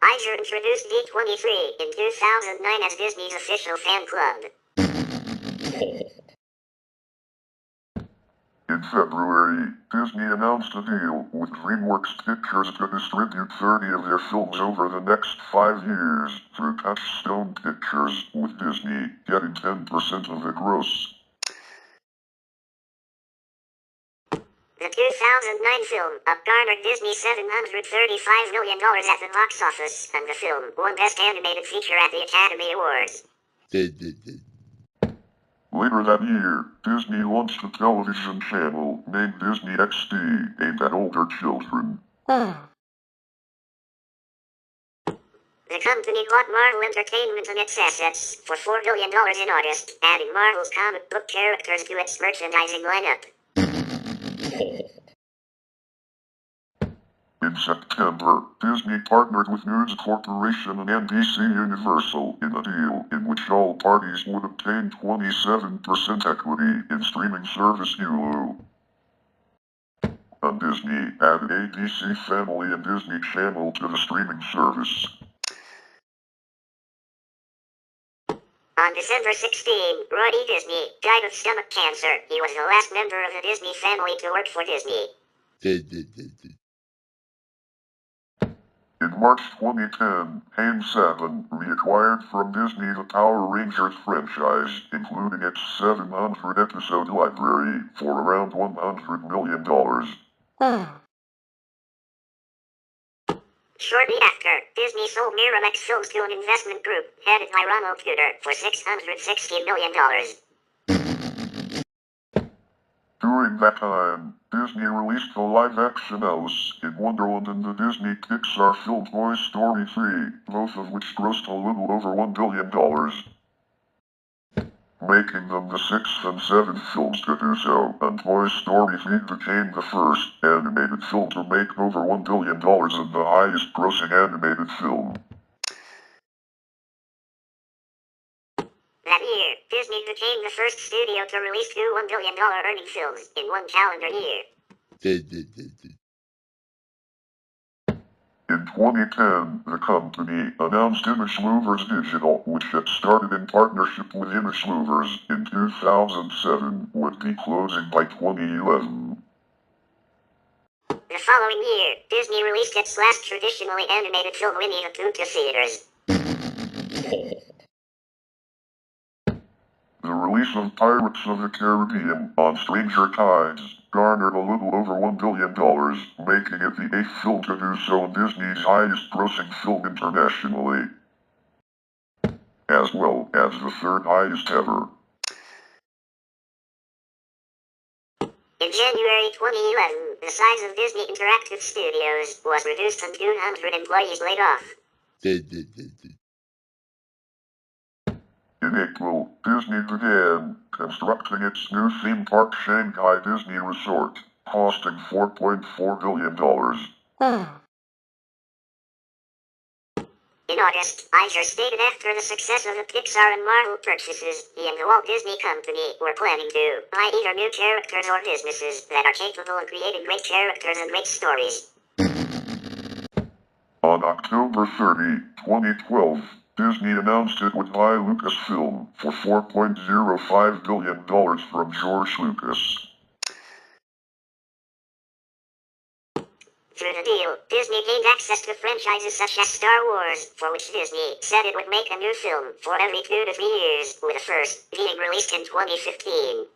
Iger introduced D23 in 2009 as Disney's official fan club. In February, Disney announced a deal with DreamWorks Pictures to distribute 30 of their films over the next 5 years through Touchstone Pictures, with Disney getting 10% of the gross. The 2009 film garnered Disney $735 million at the box office, and the film won Best Animated Feature at the Academy Awards. Later that year, Disney launched a television channel named Disney XD, aimed at older children. The company bought Marvel Entertainment and its assets for $4 billion in August, adding Marvel's comic book characters to its merchandising lineup. In September, Disney partnered with News Corporation and NBC Universal in a deal in which all parties would obtain 27% equity in streaming service Hulu. And Disney added ABC Family and Disney Channel to the streaming service. On December 16, Roy D. Disney died of stomach cancer. He was the last member of the Disney family to work for Disney. In March 2010, Hain 7 reacquired from Disney the Power Rangers franchise, including its 700-episode library, for around $100 million. Shortly after, Disney sold Miramax Films to an investment group headed by Ronald Tudor for $660 million. During that time, Disney released the live-action Alice in Wonderland and the Disney Pixar film Toy Story 3, both of which grossed a little over $1 billion, making them the sixth and seventh films to do so, and Toy Story 3 became the first animated film to make over $1 billion and the highest-grossing animated film. That year, Disney became the first studio to release two $1 billion earning films in one calendar year. In 2010, the company announced Image Movers Digital, which had started in partnership with Image Movers in 2007, would be closing by 2011. The following year, Disney released its last traditionally animated film Winnie the Pooh to theaters. The release of Pirates of the Caribbean on Stranger Tides garnered a little over $1 billion, making it the eighth film to do so and Disney's highest-grossing film internationally, as well as the third highest ever. In January 2011, the size of Disney Interactive Studios was reduced and 200 employees laid off. In April, Disney began constructing its new theme park Shanghai Disney Resort, costing $4.4 billion. In August, Iger stated after the success of the Pixar and Marvel purchases, he and the Walt Disney Company were planning to buy either new characters or businesses that are capable of creating great characters and great stories. On October 30, 2012, Disney announced it would buy Lucasfilm for $4.05 billion from George Lucas. Through the deal, Disney gained access to franchises such as Star Wars, for which Disney said it would make a new film for every 2 to 3 years, with the first being released in 2015.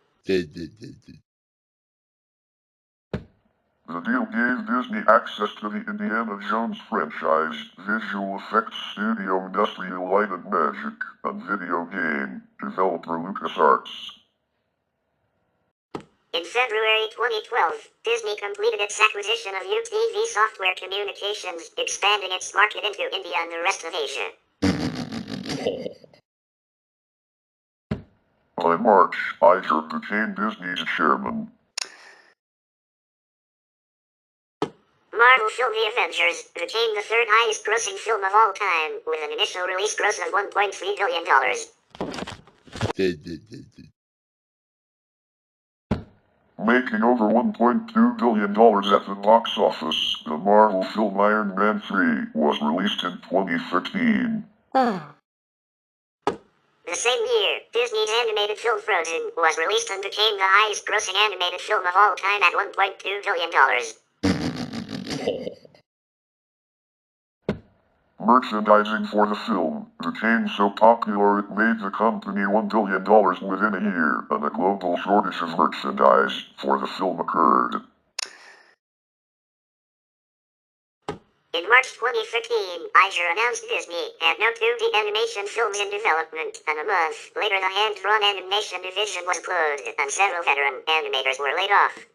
The deal gave Disney access to the Indiana Jones franchise, visual effects studio Industrial Light and Magic, and video game developer LucasArts. In February 2012, Disney completed its acquisition of UTV Software Communications, expanding its market into India and the rest of Asia. By March, Iger became Disney's chairman. Marvel film The Avengers became the third highest grossing film of all time, with an initial release gross of $1.3 billion. Making over $1.2 billion at the box office, the Marvel film Iron Man 3 was released in 2013. The same year, Disney's animated film Frozen was released and became the highest grossing animated film of all time at $1.2 billion. Merchandising for the film became so popular it made the company $1 billion within a year, and a global shortage of merchandise for the film occurred. In March 2015, Iger announced Disney had no 2D animation films in development, and a month later the hand-drawn animation division was closed, and several veteran animators were laid off.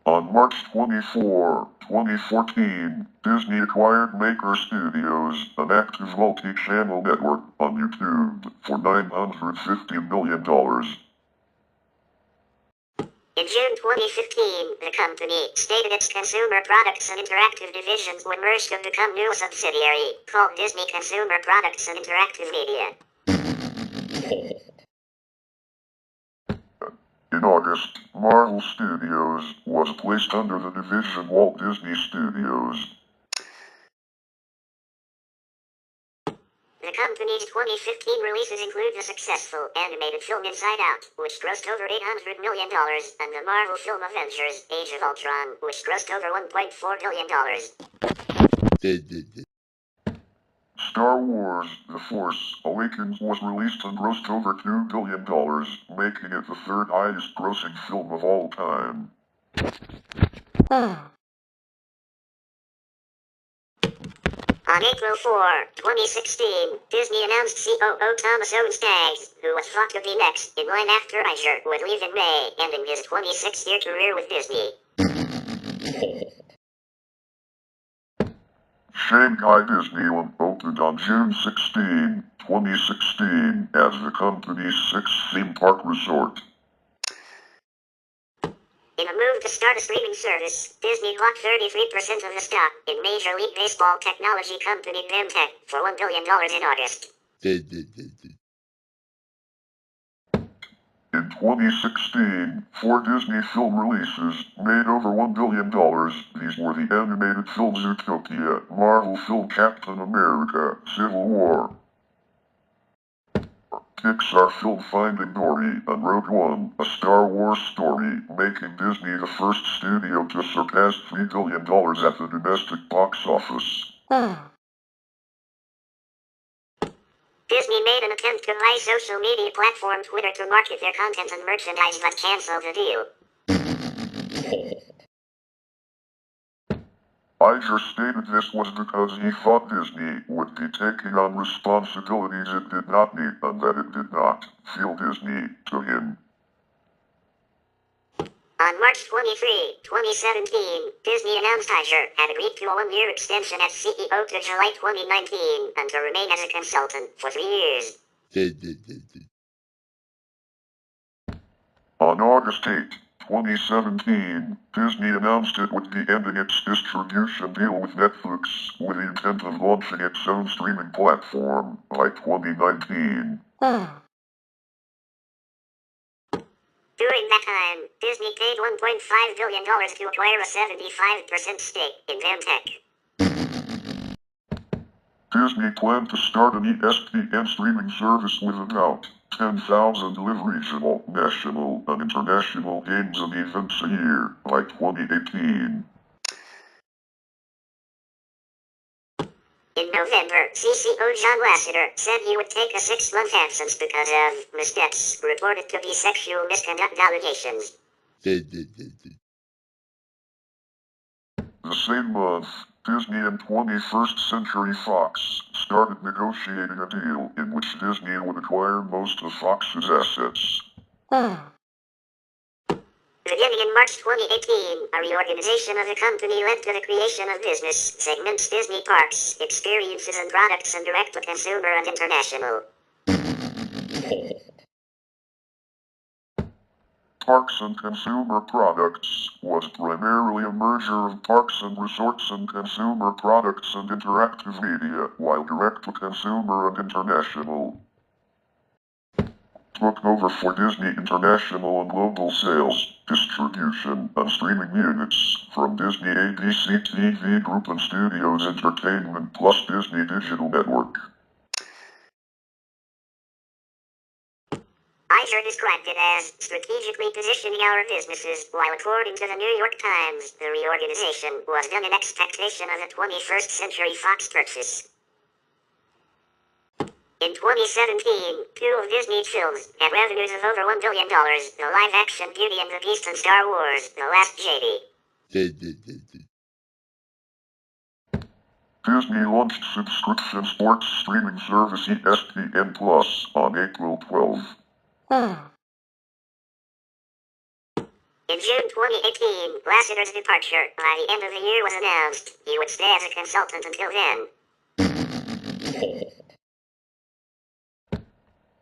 On March 24, 2014, Disney acquired Maker Studios, an active multi-channel network on YouTube, for $950 million. In June 2015, the company stated its consumer products and interactive divisions would merge to become new subsidiary, called Disney Consumer Products and Interactive Media. In August, Marvel Studios was placed under the division Walt Disney Studios. The company's 2015 releases include the successful animated film Inside Out, which grossed over $800 million, and the Marvel film Avengers: Age of Ultron, which grossed over $1.4 billion. Star Wars: The Force Awakens was released and grossed over $2 billion, making it the third highest grossing film of all time. On April 4, 2016, Disney announced COO Thomas O. Staggs, who was thought to be next in line after Iger, would leave in May, ending his 26-year career with Disney. Shanghai Disneyland opened on June 16, 2016, as the company's sixth theme park resort. In a move to start a streaming service, Disney bought 33% of the stock in Major League Baseball technology company TaBNWNE for $1 billion in August. In 2016, 4 Disney film releases made over $1 billion. These were the animated film Zootopia, Marvel film Captain America: Civil War, Pixar film Finding Dory, and Rogue One, a Star Wars story, making Disney the first studio to surpass $3 billion at the domestic box office. Disney made an attempt to buy social media platform Twitter to market their content and merchandise but canceled the deal. Iger stated this was because he thought Disney would be taking on responsibilities it did not need and that it did not feel Disney to him. On March 23, 2017, Disney announced Iger had agreed to a 1-year extension as CEO to July 2019 and to remain as a consultant for 3 years. On August 8, 2017, Disney announced it would be ending its distribution deal with Netflix with the intent of launching its own streaming platform by 2019. During that time, Disney paid $1.5 billion to acquire a 75% stake in TaBNWNE. Disney planned to start an ESPN streaming service with about 10,000 live regional, national, and international games and events a year by 2018. In November, CCO John Lasseter said he would take a 6-month absence because of missteps reported to be sexual misconduct allegations. The same month, Disney and 21st Century Fox started negotiating a deal in which Disney would acquire most of Fox's assets. Beginning in March 2018, a reorganization of the company led to the creation of business segments Disney Parks, Experiences and Products, and Direct-to-Consumer and International. Parks and Consumer Products was primarily a merger of Parks and Resorts and Consumer Products and Interactive Media, while Direct-to-Consumer and International took over for Disney International and global sales, distribution, and streaming units from Disney ABC TV Group and Studios Entertainment plus Disney Digital Network. Iger described it as strategically positioning our businesses, while according to the New York Times, the reorganization was done in expectation of the 21st Century Fox purchase. In 2017, two of Disney's films had revenues of over $1 billion, the live-action Beauty and the Beast and Star Wars: The Last Jedi. Disney launched subscription sports streaming service ESPN Plus on April 12. In June 2018, Lasseter's departure by the end of the year was announced. He would stay as a consultant until then.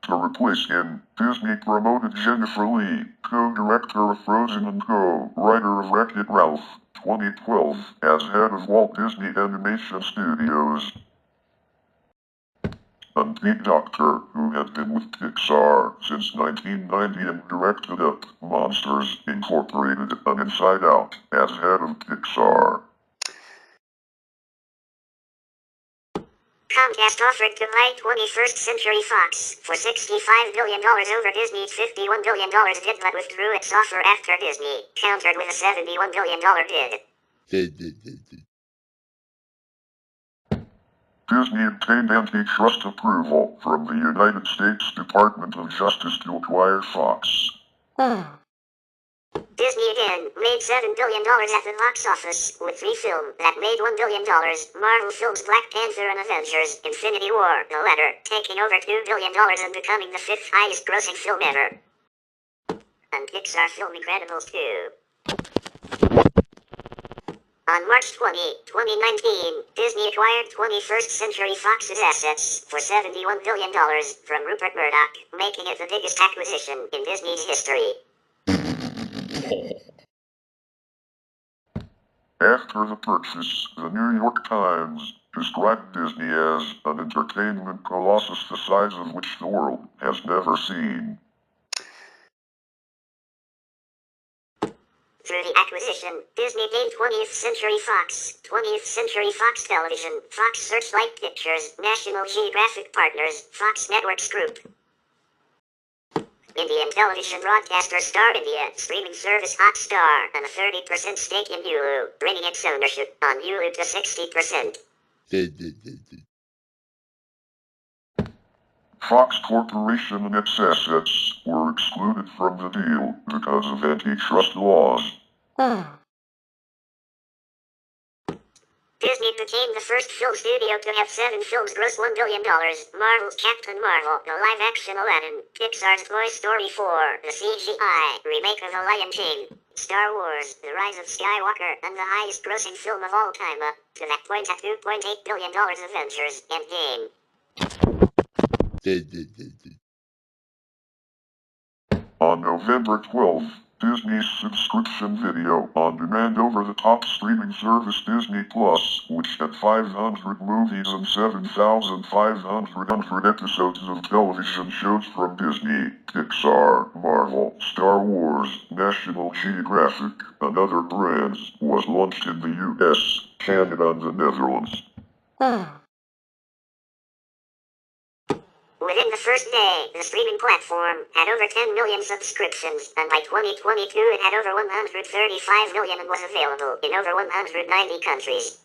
To replace him, Disney promoted Jennifer Lee, co-director of Frozen and co-writer of Wreck-It Ralph, 2012, as head of Walt Disney Animation Studios. And Pete Docter, who had been with Pixar since 1990 and directed Up, Monsters, Incorporated, and Inside Out, as head of Pixar. Comcast offered to buy 21st Century Fox for $65 billion over Disney's $51 billion bid, but withdrew its offer after Disney countered with a $71 billion bid. Disney obtained antitrust approval from the United States Department of Justice to acquire Fox. Disney again made $7 billion at the box office with three films that made $1 billion. Marvel films Black Panther and Avengers: Infinity War, the latter taking over $2 billion and becoming the fifth highest grossing film ever. And Pixar film Incredibles 2. On March 20, 2019, Disney acquired 21st Century Fox's assets for $71 billion from Rupert Murdoch, making it the biggest acquisition in Disney's history. After the purchase, the New York Times described Disney as an entertainment colossus the size of which the world has never seen. Through the acquisition, Disney gained 20th Century Fox, 20th Century Fox Television, Fox Searchlight Pictures, National Geographic Partners, Fox Networks Group, Indian television broadcaster Star India, streaming service Hotstar, and a 30% stake in Hulu, bringing its ownership on Hulu to 60%. Fox Corporation and its assets were excluded from the deal because of antitrust laws. Disney became the first film studio to have 7 films gross $1 billion. Marvel's Captain Marvel, the live-action Aladdin, Pixar's Toy Story 4, the CGI remake of The Lion King, Star Wars, The Rise of Skywalker, and the highest grossing film of all time up to that point at $2.8 billion Avengers Endgame. On November 12, Disney's subscription video on demand over-the-top streaming service Disney Plus, which had 500 movies and 7,500 episodes of television shows from Disney, Pixar, Marvel, Star Wars, National Geographic, and other brands, was launched in the US, Canada, and the Netherlands. Within the first day, the streaming platform had over 10 million subscriptions, and by 2022 it had over 135 million and was available in over 190 countries.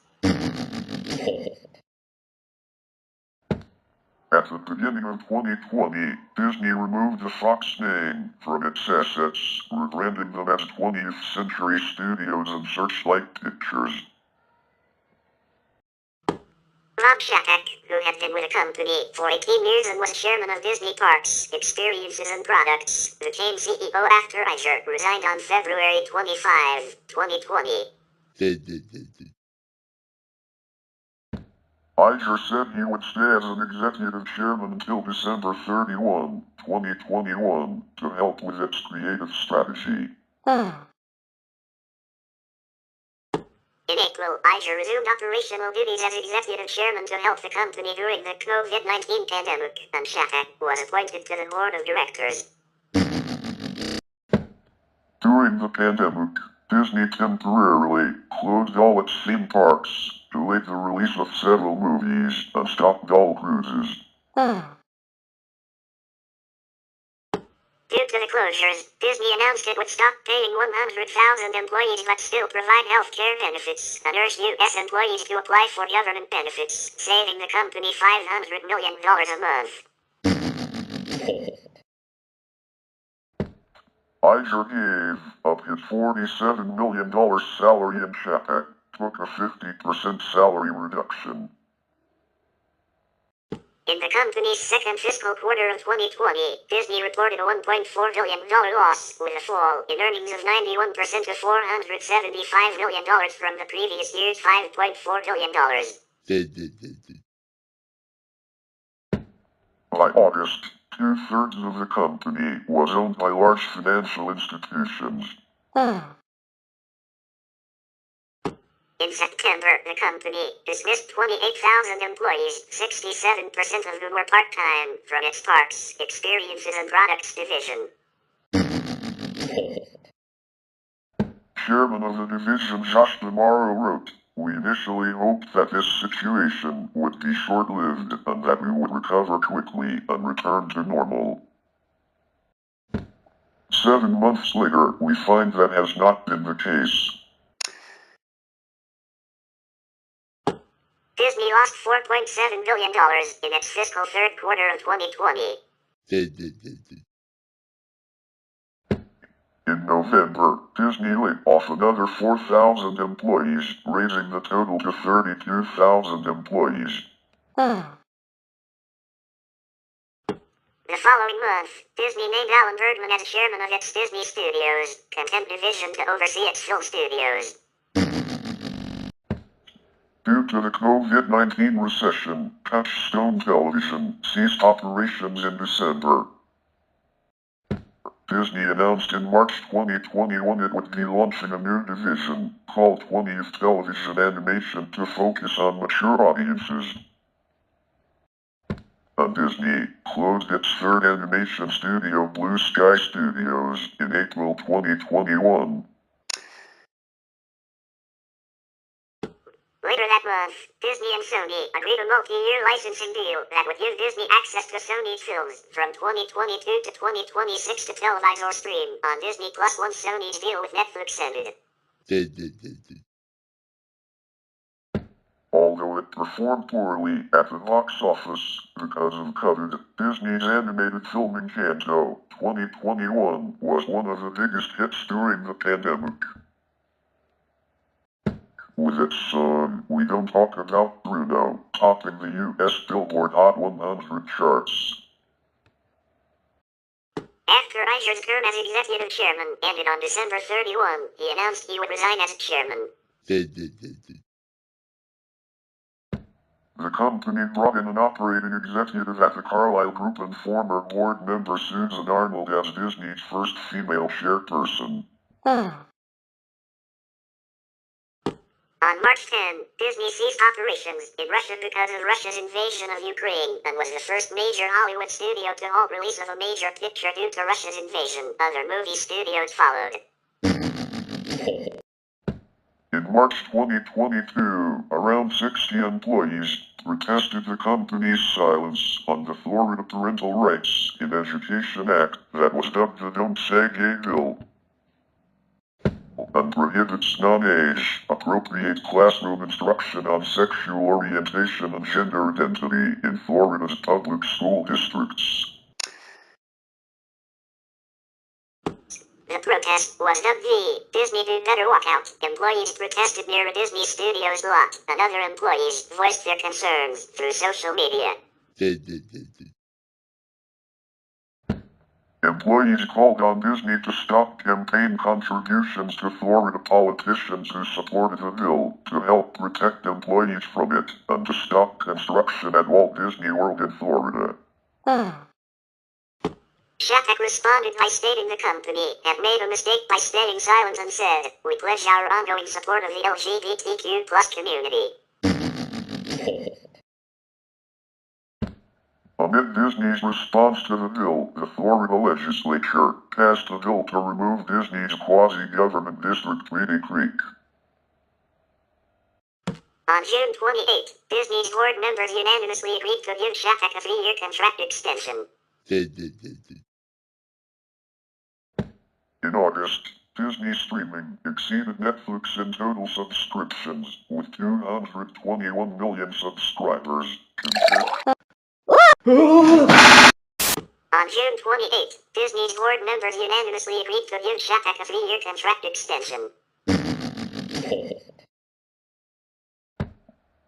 At the beginning of 2020, Disney removed the Fox name from its assets, rebranding them as 20th Century Studios and Searchlight Pictures. Bob Chapek, who had been with the company for 18 years and was chairman of Disney Parks, Experiences and Products, became CEO after Iger resigned on February 25, 2020. Iger said he would stay as an executive chairman until December 31, 2021, to help with its creative strategy. In April, Iger resumed operational duties as executive chairman to help the company during the COVID-19 pandemic, and Chapek was appointed to the board of directors. During the pandemic, Disney temporarily closed all its theme parks, delayed the release of several movies, and stopped all cruises. Due to the closures, Disney announced it would stop paying 100,000 employees but still provide health care benefits, and urged U.S. employees to apply for government benefits, saving the company $500 million a month. Iger gave up his $47 million salary and Chapek took a 50% salary reduction. In the company's second fiscal quarter of 2020, Disney reported a $1.4 billion loss, with a fall in earnings of 91% to $475 million from the previous year's $5.4 billion. By August, 2/3 of the company was owned by large financial institutions. In September, the company dismissed 28,000 employees, 67% of whom were part-time, from its Parks, Experiences and Products division. Chairman of the division Josh DeMauro wrote, "We initially hoped that this situation would be short-lived and that we would recover quickly and return to normal. 7 months later, we find that has not been the case." Disney lost $4.7 billion in its fiscal third quarter of 2020. In November, Disney laid off another 4,000 employees, raising the total to 32,000 employees. The following month, Disney named Alan Bergman as chairman of its Disney Studios, content division to oversee its film studios. Due to the COVID-19 recession, Touchstone Television ceased operations in December. Disney announced in March 2021 it would be launching a new division, called 20th Television Animation, to focus on mature audiences. And Disney closed its third animation studio, Blue Sky Studios, in April 2021. Later that month, Disney and Sony agreed a multi-year licensing deal that would give Disney access to Sony's films from 2022 to 2026 to televise or stream on Disney Plus once Sony's deal with Netflix ended. Although it performed poorly at the box office because of COVID, Disney's animated film Encanto 2021 was one of the biggest hits during the pandemic. With its song, We Don't Talk About Bruno, topping the U.S. Billboard Hot 100 charts. After Iger's term as executive chairman ended on December 31, he announced he would resign as chairman. The company brought in an operating executive at the Carlyle Group and former board member Susan Arnold as Disney's first female chairperson. On March 10, Disney ceased operations in Russia because of Russia's invasion of Ukraine and was the first major Hollywood studio to halt release of a major picture due to Russia's invasion. Other movie studios followed. In March 2022, around 60 employees protested the company's silence on the Florida Parental Rights in Education Act that was dubbed the Don't Say Gay Bill, and prohibits non-age, appropriate classroom instruction on sexual orientation and gender identity in Florida's public school districts. The The protest was dubbed the Disney Do Better Walkout. Employees protested near a Disney Studios lot, and other employees voiced their concerns through social media. Employees called on Disney to stop campaign contributions to Florida politicians who supported the bill, to help protect employees from it, and to stop construction at Walt Disney World in Florida. Shattuck responded by stating the company had made a mistake by staying silent and said, "We pledge our ongoing support of the LGBTQ+ community." Amid Disney's response to the bill, the Florida legislature passed a bill to remove Disney's quasi-government district Reedy Creek. On June 28, Disney's board members unanimously agreed to give Shattuck a 3-year contract extension. In August, Disney Streaming exceeded Netflix in total subscriptions, with 221 million subscribers, On June 28, Disney's board members unanimously agreed to give Shattuck a 3-year contract extension.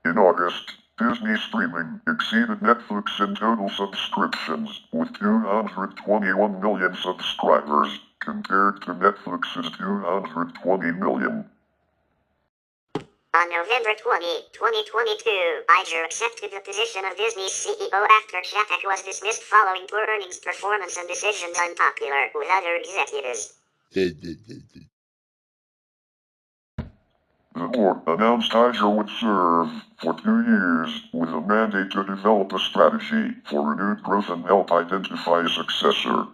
In August, Disney Streaming exceeded Netflix in total subscriptions, with 221 million subscribers, compared to Netflix's 220 million. On November 20, 2022, Iger accepted the position of Disney's CEO after Shattuck was dismissed following poor earnings performance and decisions unpopular with other executives. The board announced Iger would serve for 2 years, with a mandate to develop a strategy for renewed growth and help identify a successor.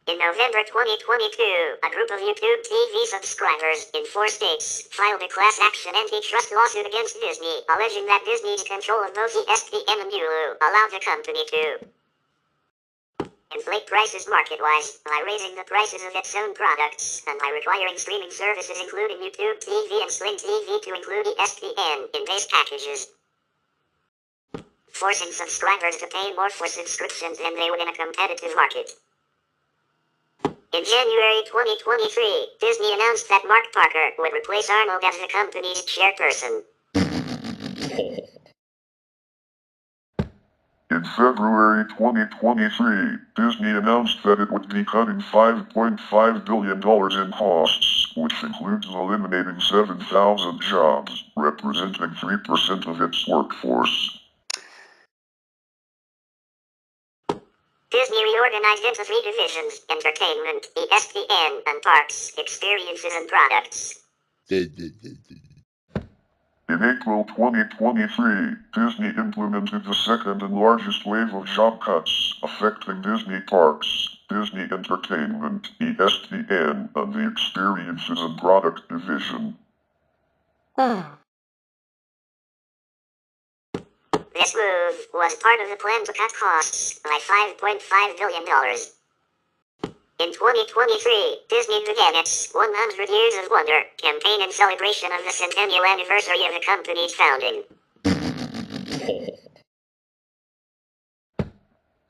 In November 2022, a group of YouTube TV subscribers in 4 states filed a class action antitrust lawsuit against Disney, alleging that Disney's control of both ESPN and Hulu allowed the company to inflate prices market-wise by raising the prices of its own products, and by requiring streaming services including YouTube TV and Sling TV to include ESPN in base packages, forcing subscribers to pay more for subscriptions than they would in a competitive market. In January 2023, Disney announced that Mark Parker would replace Arnold as the company's chairperson. In February 2023, Disney announced that it would be cutting $5.5 billion in costs, which includes eliminating 7,000 jobs, representing 3% of its workforce. Disney reorganized into 3 divisions: entertainment, ESPN, and parks, experiences and products. In April 2023, Disney implemented the second and largest wave of job cuts, affecting Disney Parks, Disney Entertainment, ESPN, and the Experiences and Product Division. This move was part of the plan to cut costs by $5.5 billion. In 2023, Disney began its 100 Years of Wonder campaign in celebration of the centennial anniversary of the company's founding.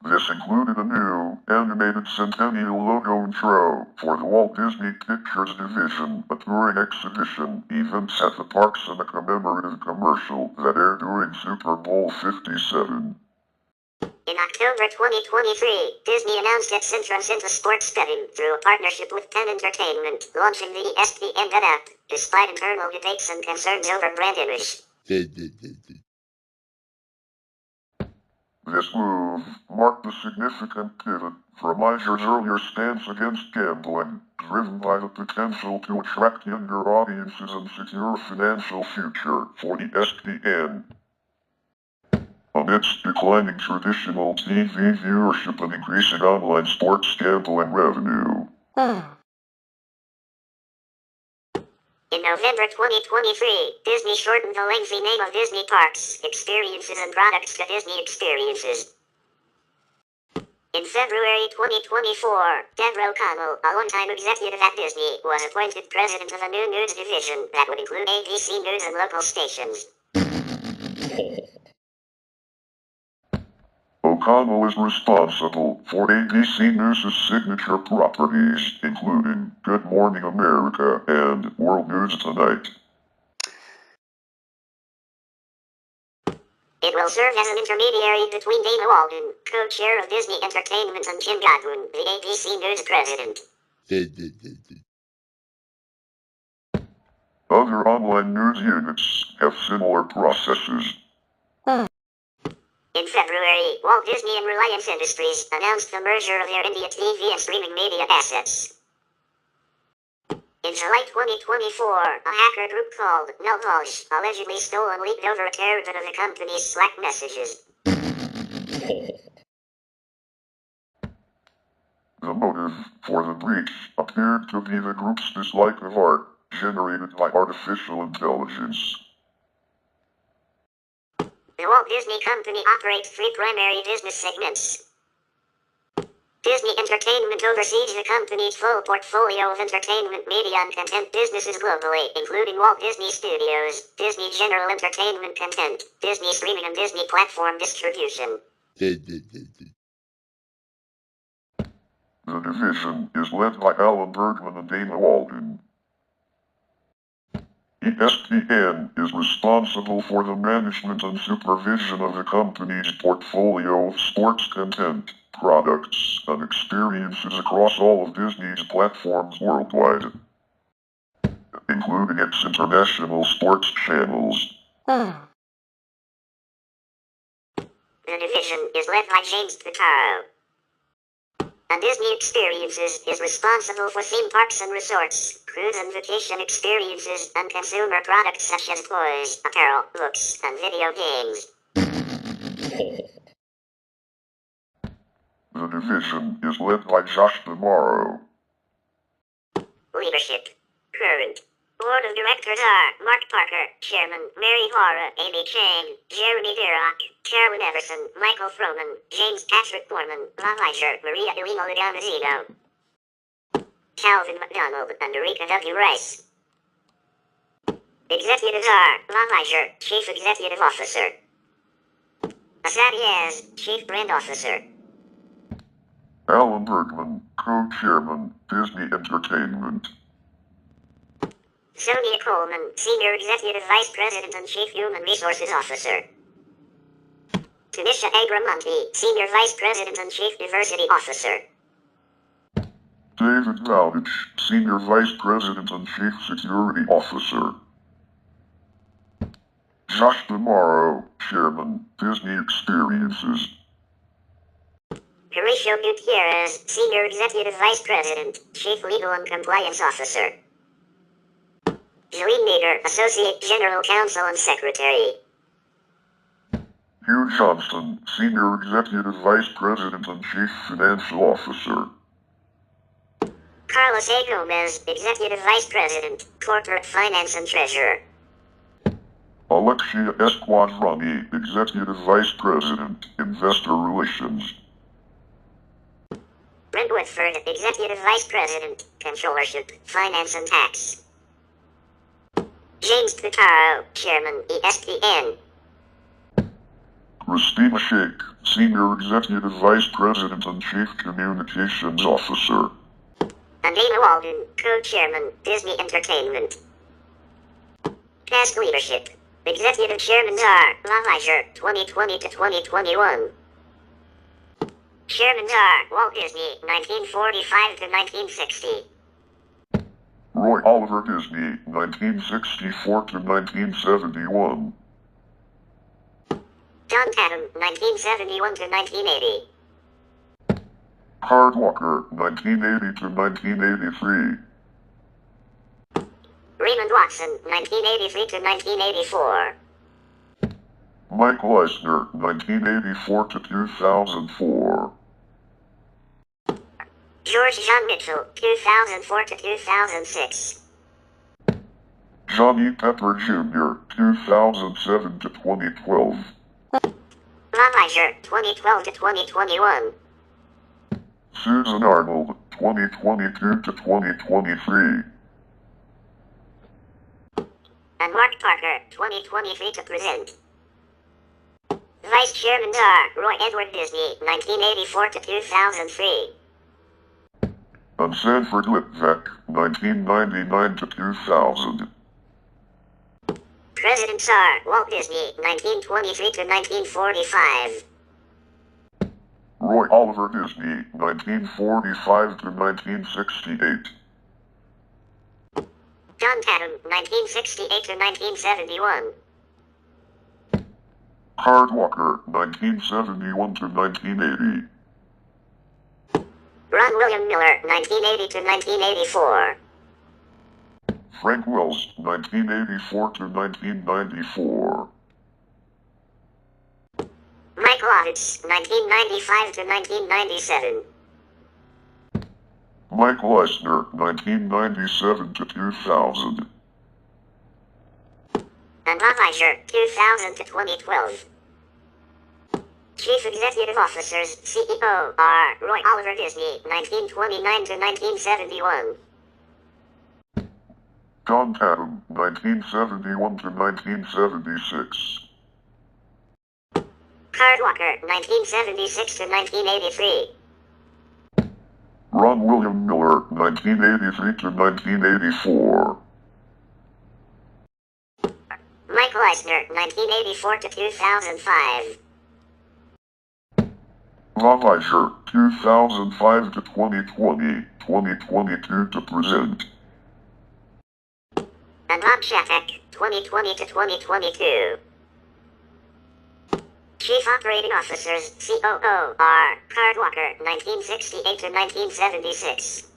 This included a new, animated centennial logo intro for the Walt Disney Pictures division, a touring exhibition, events at the parks, and a commemorative commercial that aired during Super Bowl 57. In October 2023, Disney announced its entrance into sports betting through a partnership with Penn Entertainment, launching the ESPN Bet app, despite internal debates and concerns over brand image. This move marked a significant pivot from Iger's earlier stance against gambling, driven by the potential to attract younger audiences and secure a financial future for ESPN. Amidst declining traditional TV viewership and increasing online sports gambling revenue. In November 2023, Disney shortened the lengthy name of Disney Parks, Experiences and Products to Disney Experiences. In February 2024, Deborah O'Connell, a longtime executive at Disney, was appointed president of a new news division that would include ABC News and local stations. O'Connell is responsible for ABC News' signature properties, including Good Morning America and World News Tonight. It will serve as an intermediary between Dana Walden, co-chair of Disney Entertainment, and Tim Godwin, the ABC News president. Other online news units have similar processes. In February, Walt Disney and Reliance Industries announced the merger of their India TV and streaming media assets. In July 2024, a hacker group called Nullvosh allegedly stole and leaked over a terabyte of the company's Slack messages. The motive for the breach appeared to be the group's dislike of art, generated by artificial intelligence. The Walt Disney Company operates three primary business segments. Disney Entertainment oversees the company's full portfolio of entertainment media and content businesses globally, including Walt Disney Studios, Disney General Entertainment Content, Disney Streaming, and Disney Platform Distribution. The division is led by Alan Bergman and Dana Walden. ESPN is responsible for the management and supervision of the company's portfolio of sports content, products, and experiences across all of Disney's platforms worldwide, including its international sports channels. The division is led by James Pitaro. And Disney Experiences is responsible for theme parks and resorts, cruise and vacation experiences, and consumer products such as toys, apparel, books, and video games. The division is led by Josh Tomorrow. Leadership. Current. Board of Directors are Mark Parker, Chairman, Mary Hora, Amy Chang, Jeremy Dirac, Carolyn Everson, Michael Froman, James Patrick Borman, Rob Eicher, Maria Elena Ligamazino, Calvin McDonald, and Erika W. Rice. Executives are Rob Eicher, Chief Executive Officer, Asad Diaz, Chief Brand Officer, Alan Bergman, Co-Chairman, Disney Entertainment. Sonia Coleman, Senior Executive Vice President and Chief Human Resources Officer. Tanisha Agramonte, Senior Vice President and Chief Diversity Officer. David Bowditch, Senior Vice President and Chief Security Officer. Josh Tomorrow, Chairman, Disney Experiences. Horatio Gutierrez, Senior Executive Vice President, Chief Legal and Compliance Officer. Julie Meader, Associate General Counsel and Secretary. Hugh Johnston, Senior Executive Vice President and Chief Financial Officer. Carlos A. Gomez, Executive Vice President, Corporate Finance and Treasurer. Alexia Esquadroni, Executive Vice President, Investor Relations. Brent Whitford, Executive Vice President, Controllership, Finance and Tax. James Pitaro, Chairman, ESPN. Christina Shake, Senior Executive Vice President and Chief Communications Officer. And Dana Walden, Co-Chairman, Disney Entertainment. Past leadership. Executive Chairmen are Rob Eicher, 2020 to 2021. Chairmen are Walt Disney, 1945 to 1960. Roy Oliver Disney, 1964 to 1971. John Tatum, 1971 to 1980. Hard Walker, 1980 to 1983. Raymond Watson, 1983 to 1984. Michael Eisner, 1984 to 2004. George John Mitchell, 2004 to 2006. Johnny Pepper Jr., 2007 to 2012. Rob Eicher, 2012 to 2021. Susan Arnold, 2022 to 2023. And Mark Parker, 2023 to present. Vice Chairman are Roy Edward Disney, 1984 to 2003. And Sanford Lipvec, 1999 to 2000. Presidents are Walt Disney, 1923 to 1945. Roy Oliver Disney, 1945 to 1968. John Tatum, 1968 to 1971. Card Walker, 1971 to 1980. Ron William Miller, 1980 to 1984. Frank Wells, 1984 to 1994. Mike Lovitz, 1995 to 1997. Michael Eisner, 1997 to 2000. And Bob Iger, 2000 to 2012. Chief Executive Officers, CEO, are Roy Oliver Disney, 1929 to 1971. John Tatum, 1971 to 1976. Card Walker, 1976 to 1983. Ron William Miller, 1983 to 1984. Michael Eisner, 1984 to 2005. Bob Iger, 2005 to 2020, 2022 to present. And Bob Chapek, 2020 to 2022. Chief Operating Officers, COO, are Card Walker, 1968 to 1976.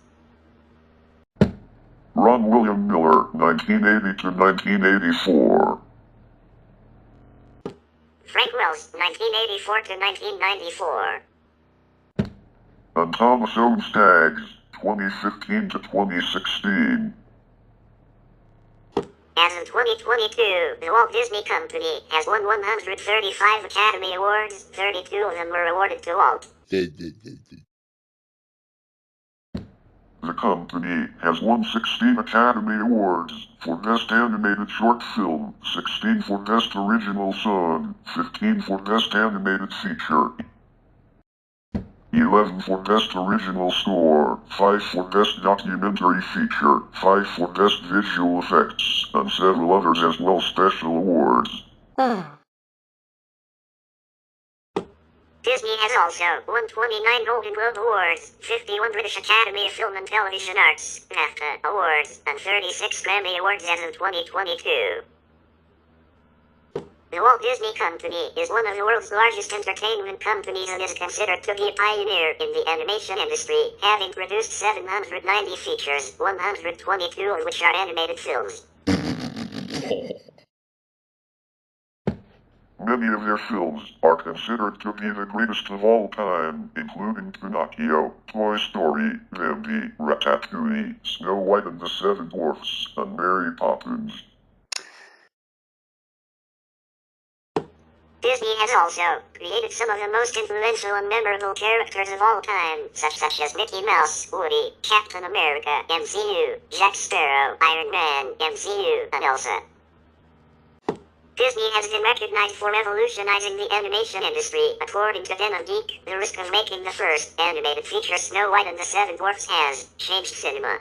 Ron William Miller, 1980 to 1984. Frank Wells, 1984 to 1994. And Thomas O. Staggs, 2015 to 2016. As of 2022, the Walt Disney Company has won 135 Academy Awards, 32 of them were awarded to Walt. The company has won 16 Academy Awards for Best Animated Short Film, 16 for Best Original Song, 15 for Best Animated Feature, 11 for Best Original Score, 5 for Best Documentary Feature, 5 for Best Visual Effects, and several others as well special awards. Disney has also won 29 Golden Globe Awards, 51 British Academy of Film and Television Arts, BAFTA Awards, and 36 Grammy Awards as of 2022. The Walt Disney Company is one of the world's largest entertainment companies and is considered to be a pioneer in the animation industry, having produced 790 features, 122 of which are animated films. Many of their films are considered to be the greatest of all time, including Pinocchio, Toy Story, Bambi, Ratatouille, Snow White and the Seven Dwarfs, and Mary Poppins. Disney has also created some of the most influential and memorable characters of all time, such as Mickey Mouse, Woody, Captain America, MCU, Jack Sparrow, Iron Man, MCU, and Elsa. Disney has been recognized for revolutionizing the animation industry. According to Den of Geek, the risk of making the first animated feature Snow White and the Seven Dwarfs has changed cinema.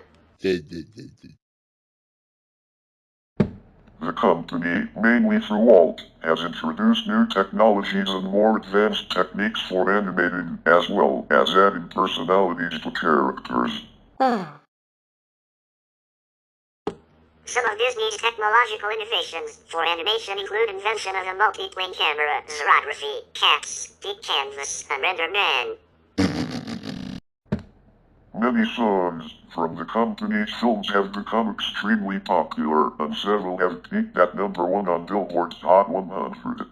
The company, mainly through Walt, has introduced new technologies and more advanced techniques for animating, as well as adding personalities to characters. Some of Disney's technological innovations for animation include invention of a multi-plane camera, xerography, cats, deep canvas, and render man. Many songs from the company's films have become extremely popular, and several have peaked at number 1 on Billboard's Hot 100.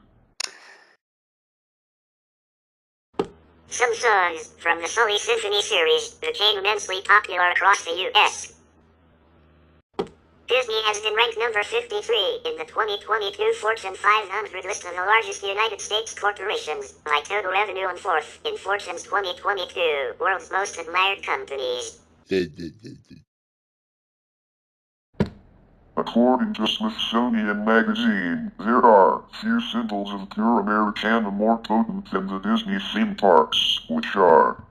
Some songs from the Sully Symphony series became immensely popular across the U.S. Disney has been ranked number 53 in the 2022 Fortune 500 list of the largest United States corporations by total revenue and 4th in Fortune's 2022 World's Most Admired Companies. According to Smithsonian Magazine, there are few symbols of pure Americana more potent than the Disney theme parks, which are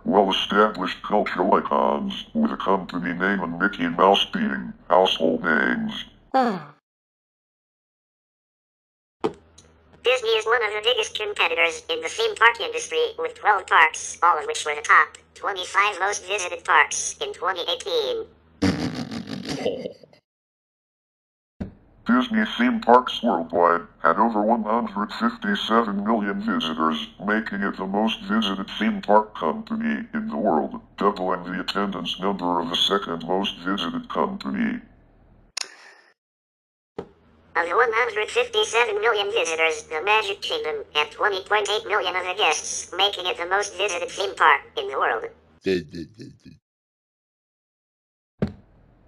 well-established cultural icons, with a company name and Mickey Mouse being household names. Disney is one of the biggest competitors in the theme park industry, with 12 parks, all of which were the top 25 most visited parks in 2018. Disney theme parks worldwide had over 157 million visitors, making it the most visited theme park company in the world, doubling the attendance number of the second most visited company. Of the 157 million visitors, the Magic Kingdom had 20.8 million of the guests, making it the most visited theme park in the world.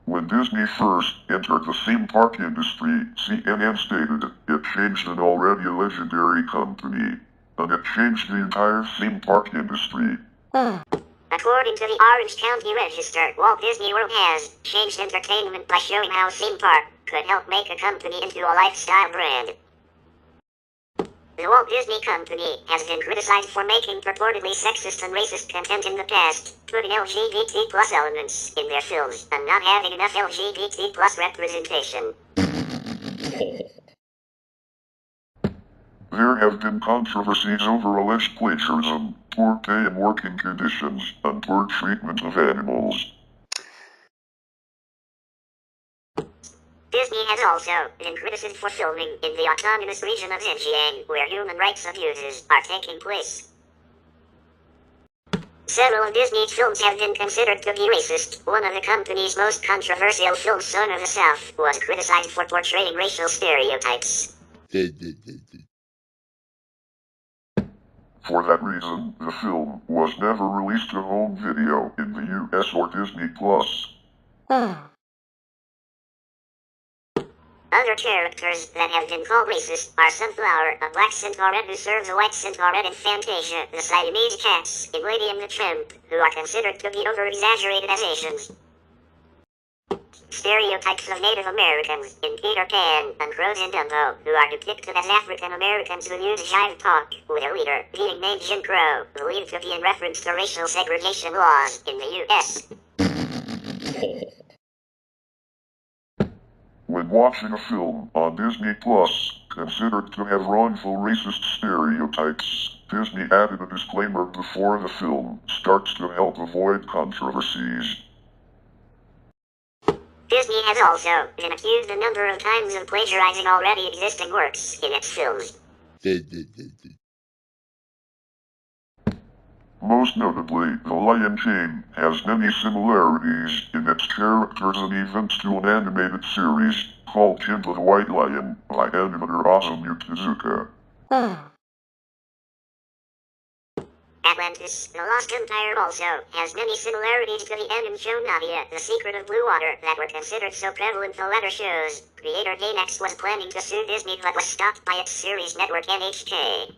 When Disney first entered the theme park industry, CNN stated it changed an already legendary company, and it changed the entire theme park industry. According to the Orange County Register, Walt Disney World has changed entertainment by showing how theme park could help make a company into a lifestyle brand. The Walt Disney Company has been criticized for making purportedly sexist and racist content in the past, putting LGBT plus elements in their films, and not having enough LGBT plus representation. There have been controversies over alleged plagiarism, poor pay and working conditions, and poor treatment of animals. Disney has also been criticized for filming in the autonomous region of Xinjiang, where human rights abuses are taking place. Several of Disney's films have been considered to be racist. One of the company's most controversial films, Son of the South, was criticized for portraying racial stereotypes. For that reason, the film was never released to home video in the US or Disney Plus. Other characters that have been called racist are Sunflower, a black centaurette who serves a white centaurette in Fantasia, the Siamese cats in Lady and the Tramp, who are considered to be over-exaggerated as Asians. Stereotypes of Native Americans in Peter Pan and Crows in Dumbo, who are depicted as African Americans who use jive talk, with a leader being named Jim Crow, believed to be in reference to racial segregation laws in the U.S. When watching a film on Disney Plus, considered to have wrongful racist stereotypes, Disney added a disclaimer before the film starts to help avoid controversies. Disney has also been accused a number of times of plagiarizing already existing works in its films. Most notably, The Lion King has many similarities in its characters and events to an animated series called Kimba the White Lion by animator Osamu Tezuka. Atlantis, The Lost Empire also has many similarities to the anime show Nadia, The Secret of Blue Water that were considered so prevalent in later shows. Creator Gainax was planning to sue Disney but was stopped by its series network NHK.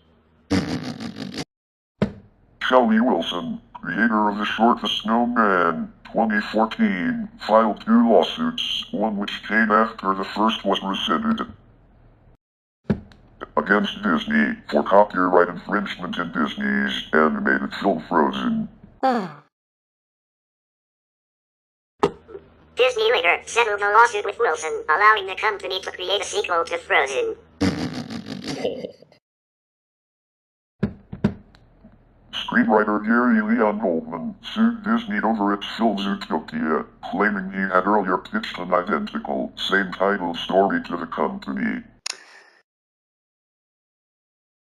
Shelley Wilson, creator of the short The Snowman, 2014, filed 2 lawsuits, one which came after the first was rescinded, against Disney for copyright infringement in Disney's animated film Frozen. Disney later settled the lawsuit with Wilson, allowing the company to create a sequel to Frozen. Screenwriter Gary Leon Goldman sued Disney over its film Zootopia, claiming he had earlier pitched an identical, same-titled story to the company.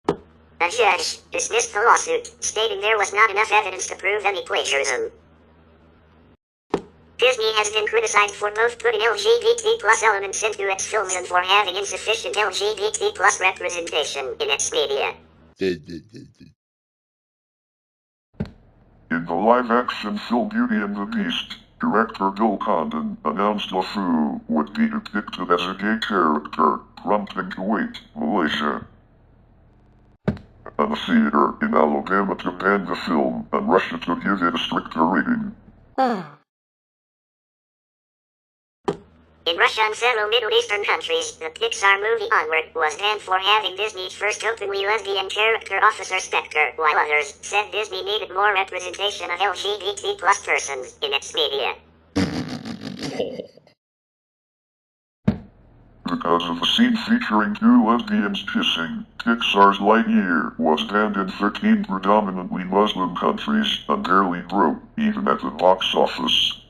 A judge dismissed the lawsuit, stating there was not enough evidence to prove any plagiarism. Disney has been criticized for both putting LGBT plus elements into its films and for having insufficient LGBT plus representation in its media. In the live-action film Beauty and the Beast, director Bill Condon announced LeFou would be depicted as a gay character, prompting Kuwait, Malaysia, and a theater in Alabama to ban the film, and Russia to give it a stricter rating. In Russia and several Middle Eastern countries, the Pixar movie Onward was banned for having Disney's first openly lesbian character Officer Spectre, while others said Disney needed more representation of LGBT plus persons in its media. Because of the scene featuring two lesbians kissing, Pixar's Lightyear was banned in 13 predominantly Muslim countries and barely broke, even at the box office.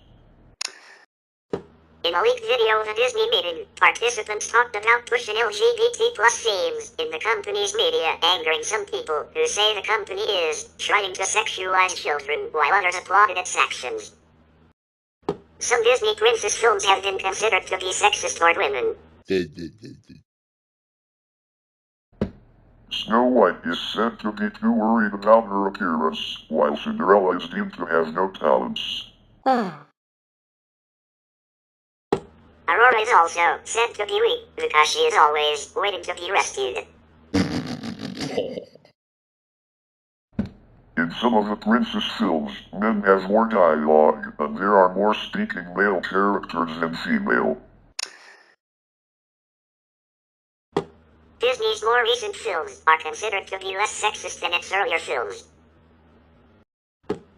In a leaked video of a Disney meeting, participants talked about pushing LGBT plus themes in the company's media, angering some people who say the company is trying to sexualize children, while others applauded its actions. Some Disney princess films have been considered to be sexist toward women. Snow White is said to be too worried about her appearance, while Cinderella is deemed to have no talents. Aurora is also said to be weak, because she is always waiting to be rescued. In some of the princess films, men have more dialogue, and there are more speaking male characters than female. Disney's more recent films are considered to be less sexist than its earlier films.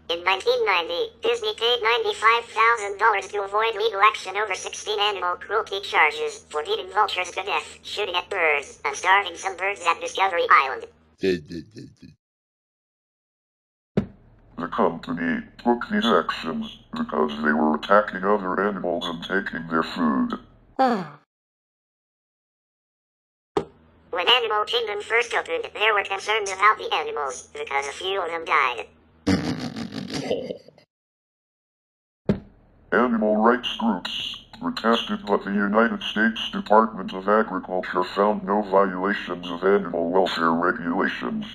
In 1990, Disney paid $95,000 to avoid legal action over 16 animal cruelty charges for beating vultures to death, shooting at birds, and starving some birds at Discovery Island. The company took these actions because they were attacking other animals and taking their food. When Animal Kingdom first opened, there were concerns about the animals, because a few of them died. Animal rights groups protested, but the United States Department of Agriculture found no violations of animal welfare regulations.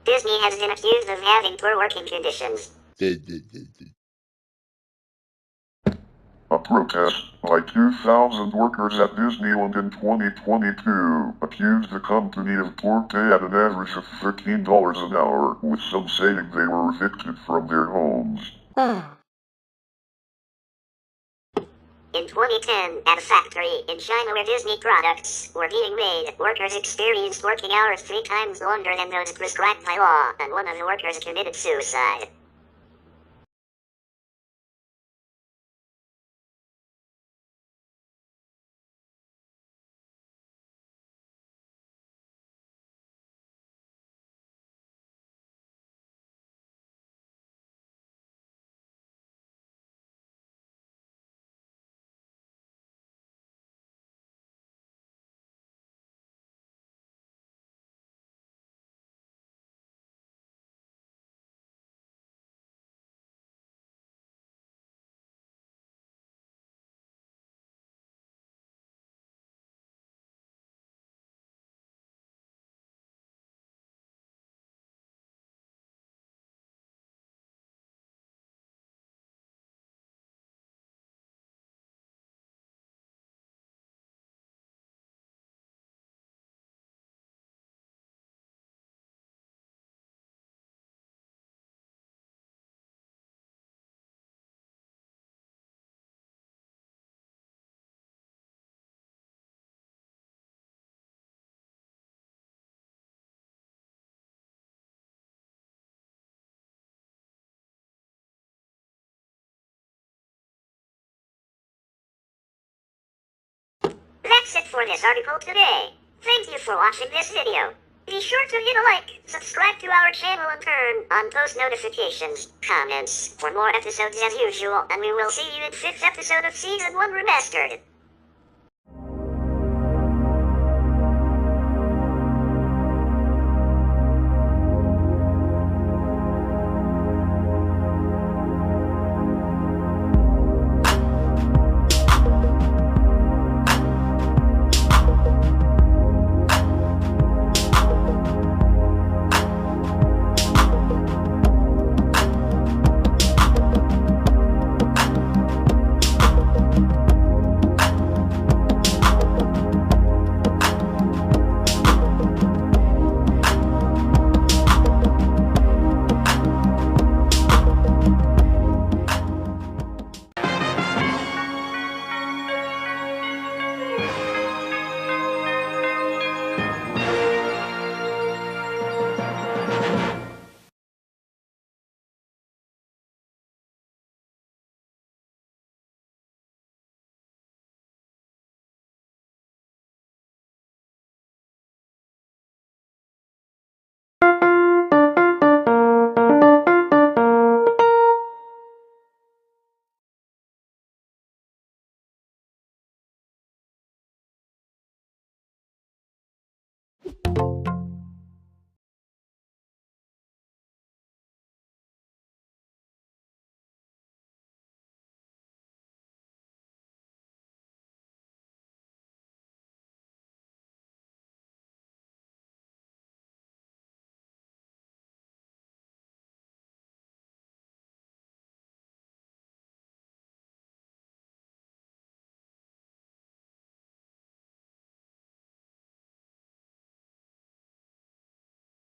Disney has been accused of having poor working conditions. A protest by 2,000 workers at Disneyland in 2022 accused the company of poor pay at an average of $13 an hour, with some saying they were evicted from their homes. In 2010, at a factory in China where Disney products were being made, workers experienced working hours 3 times longer than those prescribed by law, and one of the workers committed suicide. That's it for this article today. Thank you for watching this video. Be sure to hit a like, subscribe to our channel, and turn on post notifications, comments for more episodes as usual, and we will see you in 5th episode of Season 1 Remastered.